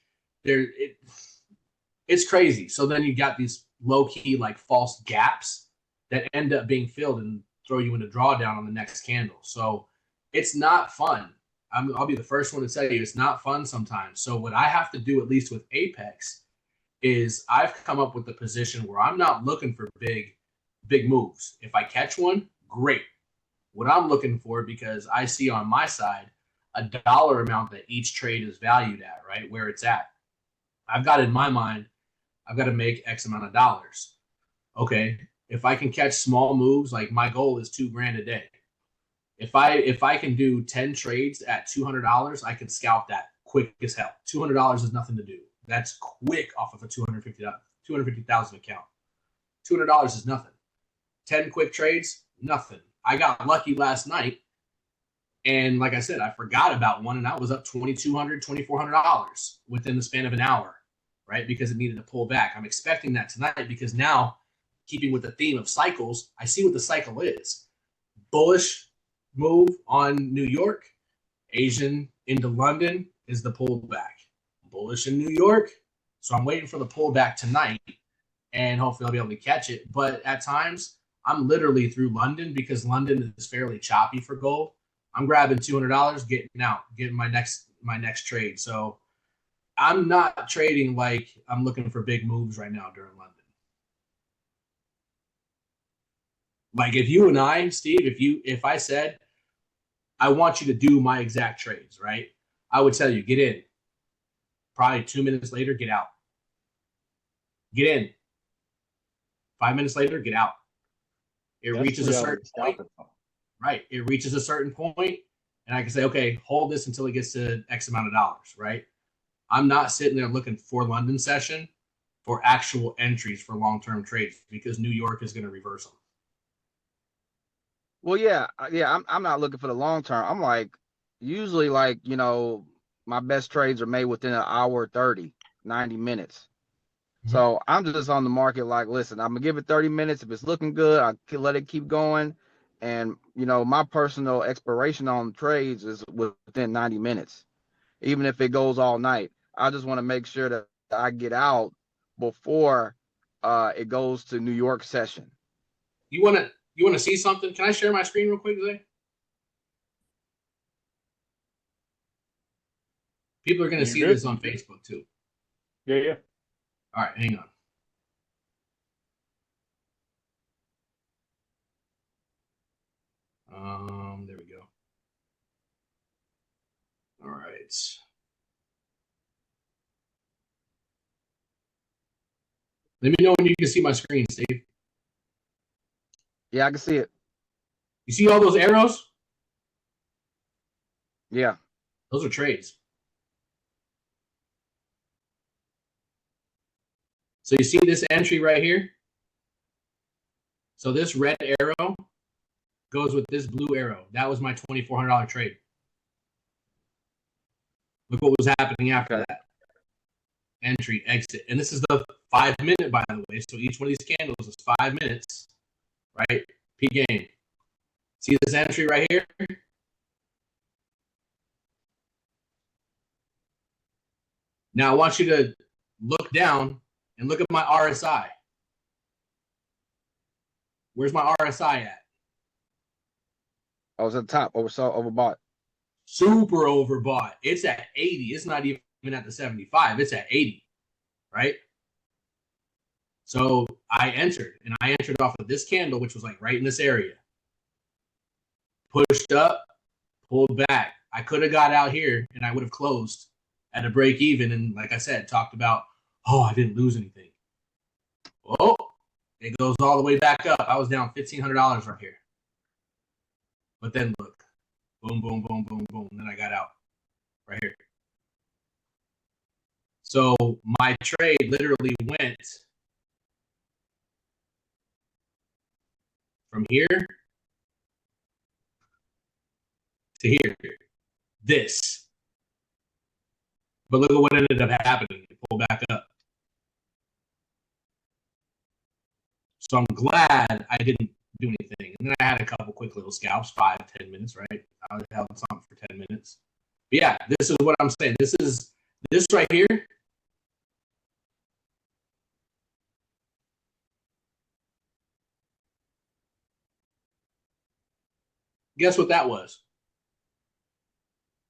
F: it's crazy. So then you got these low key like false gaps that end up being filled and throw you into drawdown on the next candle. So it's not fun. I'll be the first one to tell you it's not fun sometimes. So what I have to do, at least with Apex, is I've come up with the position where I'm not looking for big moves. If I catch one, great. What I'm looking for, because I see on my side a dollar amount that each trade is valued at, right? Where it's at. I've got in my mind, I've got to make X amount of dollars. Okay. If I can catch small moves, like my goal is $2,000 a day. If I can do 10 trades at $200, I can scalp that quick as hell. $200 is nothing to do. That's quick off of a $250,000 account. $200 is nothing. 10 quick trades, nothing. I got lucky last night, and like I said, I forgot about one, and I was up $2,200, $2,400 within the span of an hour, right? Because it needed to pull back. I'm expecting that tonight because now, keeping with the theme of cycles, I see what the cycle is. Bullish move on New York, Asian into London is the pullback. Bullish in New York, so I'm waiting for the pullback tonight, and hopefully I'll be able to catch it. But at times, I'm literally through London because London is fairly choppy for gold. I'm grabbing $200, getting my next trade. So I'm not trading like I'm looking for big moves right now during London. Like if you and I, Steve, if I said I want you to do my exact trades, right? I would tell you, get in. Probably 2 minutes later, get out. Get in. 5 minutes later, get out. It reaches a certain point. Right. It reaches a certain point, and I can say, okay, hold this until it gets to X amount of dollars, right? I'm not sitting there looking for London session for actual entries for long-term trades because New York is going to reverse them.
C: Well, yeah. I'm not looking for the long term. I'm like, usually like, my best trades are made within an hour, 30, 90 minutes. So I'm just on the market like, listen, I'm going to give it 30 minutes. If it's looking good, I can let it keep going. And, my personal expiration on trades is within 90 minutes, even if it goes all night. I just want to make sure that I get out before it goes to New York session.
F: You want to see something? Can I share my screen real quick, Zay? People are going to see this on Facebook too.
A: Yeah.
F: All right, hang on. There we go. All right. Let me know when you can see my screen, Steve.
C: Yeah, I can see it.
F: You see all those arrows?
C: Yeah.
F: Those are trades. So you see this entry right here? So this red arrow goes with this blue arrow. That was my $2,400 trade. Look what was happening after that. Entry, exit. And this is the 5 minute, by the way. So each one of these candles is 5 minutes, right? P game. See this entry right here? Now I want you to look down and look at my RSI. Where's my RSI at?
C: I was at the top, overbought.
F: Super overbought. It's at 80. It's not even at the 75. It's at 80, right? So I entered off of this candle, which was like right in this area. Pushed up, pulled back. I could have got out here and I would have closed at a break even. And like I said, talked about, I didn't lose anything. Oh, it goes all the way back up. I was down $1,500 right here. But then look, boom, boom, boom, boom, boom. And then I got out right here. So my trade literally went from here to here. This. But look at what ended up happening. It pulled back up. So I'm glad I didn't do anything. And then I had a couple quick little scalps, 5-10 minutes, right? I held something for 10 minutes. But yeah, this is what I'm saying. This right here Guess what that was?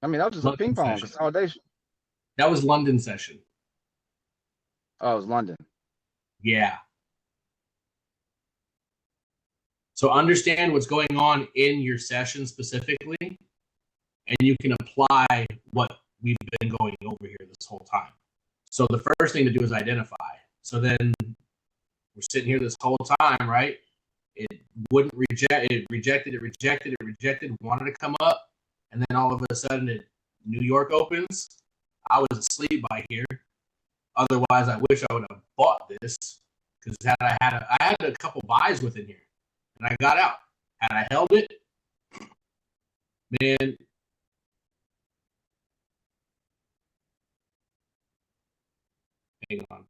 C: I mean, that was just a
F: London
C: ping pong
F: session.
C: consolidation.
F: That was London session.
C: Oh, it was London.
F: Yeah. So understand what's going on in your session specifically, and you can apply what we've been going over here this whole time. So the first thing to do is identify. So then we're sitting here this whole time, right? It wouldn't reject, it rejected, wanted to come up, and then all of a sudden New York opens. I was asleep by here. Otherwise, I wish I would have bought this, because I had a couple buys within here, and I got out. Had I held it, man. Hang on.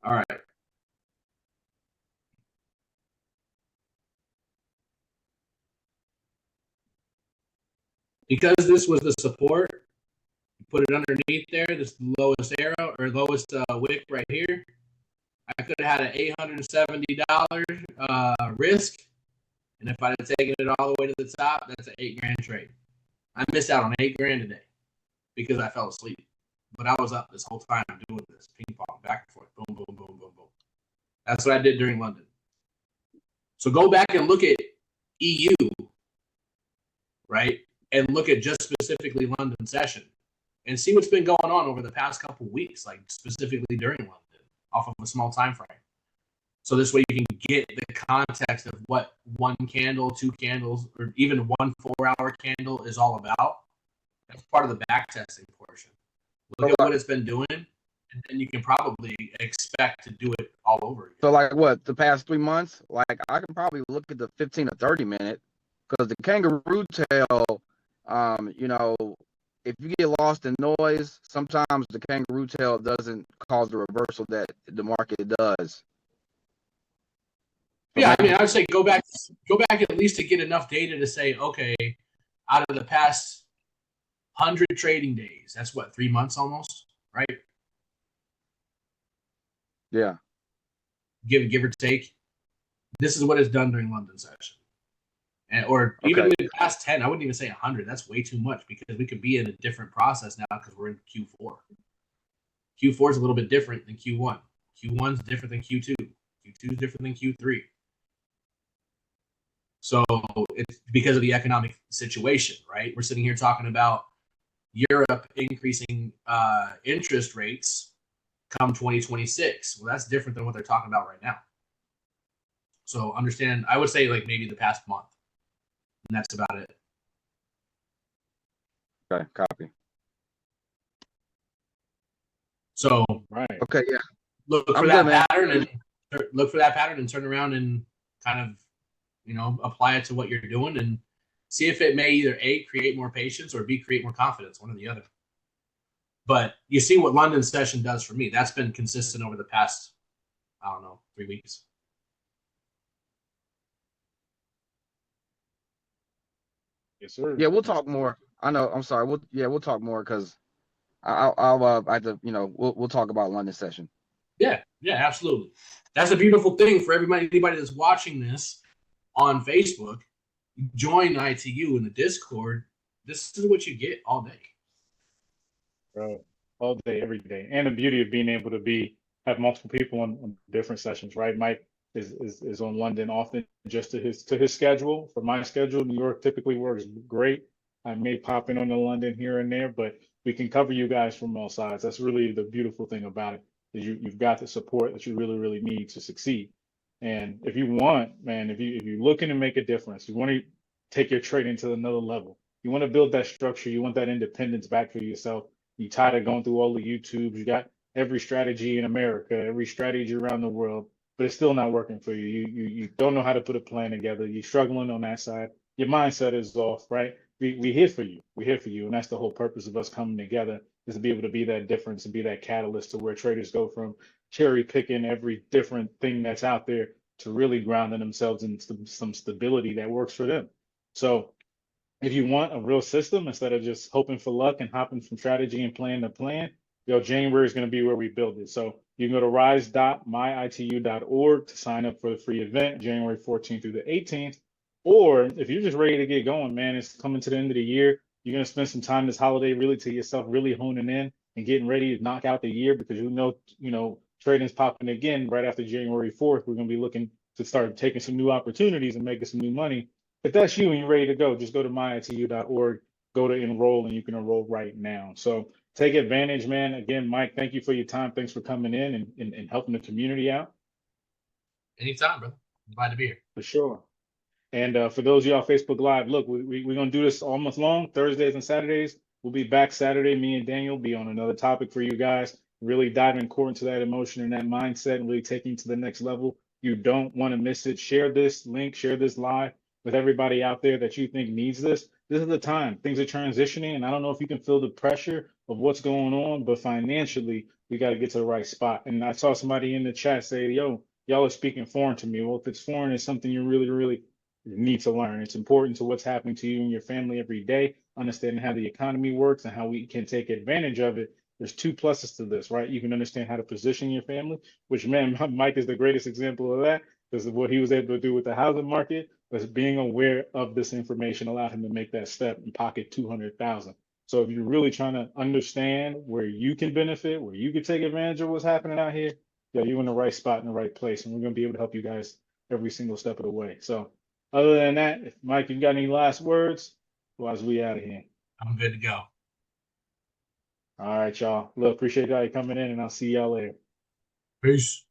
F: All right. Because this was the support, you put it underneath there, this lowest arrow or lowest wick right here. I could have had an $870 risk, and if I'd have taken it all the way to the top, that's an $8,000 trade. I missed out on $8,000 today because I fell asleep, but I was up this whole time doing this ping pong back and forth, boom, boom, boom, boom, boom. That's what I did during London. So go back and look at EU, right? And look at just specifically London session and see what's been going on over the past couple of weeks, like specifically during London, off of a small time frame. So this way you can get the context of what one candle, two candles, or even 1 4-hour candle is all about. That's part of the back testing portion. Look at what it's been doing, and then you can probably expect to do it all over again.
C: So like what, the past 3 months? Like I can probably look at the 15 to 30 minute, because the kangaroo tail, you know, if you get lost in noise, sometimes the kangaroo tail doesn't cause the reversal that the market does.
F: Yeah, I mean, I would say go back at least to get enough data to say, okay, out of the past 100 trading days, that's what, 3 months almost, right?
C: Yeah.
F: Give or take. This is what it's done during London session. Or even in the past 10, I wouldn't even say 100. That's way too much, because we could be in a different process now because we're in Q4. Q4 is a little bit different than Q1. Q1 is different than Q2. Q2 is different than Q3. So it's because of the economic situation, right? We're sitting here talking about Europe increasing interest rates come 2026. Well, that's different than what they're talking about right now. So understand, I would say like maybe the past month. And that's about it.
C: Okay, copy.
F: So
A: right.
C: Okay, yeah.
F: Look for that pattern and turn around and kind of, you know, apply it to what you're doing and see if it may either A, create more patience, or B, create more confidence, one or the other. But you see what London session does for me. That's been consistent over the past, I don't know, 3 weeks.
A: Yes, sir.
C: Yeah, we'll talk more. I know. I'm sorry. We'll talk more, because I'll have to, you know, we'll talk about London session.
F: Yeah, absolutely. That's a beautiful thing for anybody that's watching this on Facebook. Join ITU in the Discord. This is what you get all day.
A: Bro, all day, every day. And the beauty of being able to have multiple people on different sessions, right? Mike is on London often just to his schedule. For my schedule, New York typically works great. I may pop in on the London here and there, but we can cover you guys from all sides. That's really the beautiful thing about it. Is you've got the support that you really, really need to succeed. And if you want, man, if you're looking to make a difference, you want to take your trading to another level. You want to build that structure. You want that independence back for yourself. You tired of going through all the YouTubes. You got every strategy in America, every strategy around the world, but it's still not working for you. You don't know how to put a plan together. You're struggling on that side. Your mindset is off, right? We here for you. We're here for you, and that's the whole purpose of us coming together, is to be able to be that difference and be that catalyst to where traders go from cherry picking every different thing that's out there to really grounding themselves in some stability that works for them. So if you want a real system, instead of just hoping for luck and hopping from strategy and plan to plan, January is going to be where we build it. So You can go to rise.myitu.org to sign up for the free event, January 14th through the 18th. Or if you're just ready to get going, man, it's coming to the end of the year. You're going to spend some time this holiday really to yourself, really honing in and getting ready to knock out the year, because trading's popping again right after January 4th. We're going to be looking to start taking some new opportunities and making some new money. If that's you and you're ready to go, just go to myitu.org, go to enroll, and you can enroll right now. So take advantage, man. Again, Mike, thank you for your time. Thanks for coming in and helping the community out.
F: Anytime, brother. I'm glad to be here.
A: For sure. And for those of y'all Facebook Live, look, we're going to do this all month long, Thursdays and Saturdays. We'll be back Saturday. Me and Daniel will be on another topic for you guys, really diving core into that emotion and that mindset and really taking to the next level. You don't want to miss it. Share this link, share this live with everybody out there that you think needs this. This is the time. Things are transitioning, and I don't know if you can feel the pressure of what's going on, but financially, we got to get to the right spot. And I saw somebody in the chat say, yo, y'all are speaking foreign to me. Well, if it's foreign, it's something you really, really need to learn. It's important to what's happening to you and your family every day, understanding how the economy works and how we can take advantage of it. There's two pluses to this, right? You can understand how to position your family, which, man, Mike is the greatest example of that, because of what he was able to do with the housing market. But being aware of this information allowed him to make that step and pocket 200,000. So if you're really trying to understand where you can benefit, where you can take advantage of what's happening out here, yeah, you're in the right spot in the right place, and we're going to be able to help you guys every single step of the way. So other than that, if Mike, you got any last words? Otherwise, we out of here.
F: I'm good to go.
A: All right, y'all. Look, appreciate y'all coming in, and I'll see y'all later.
F: Peace.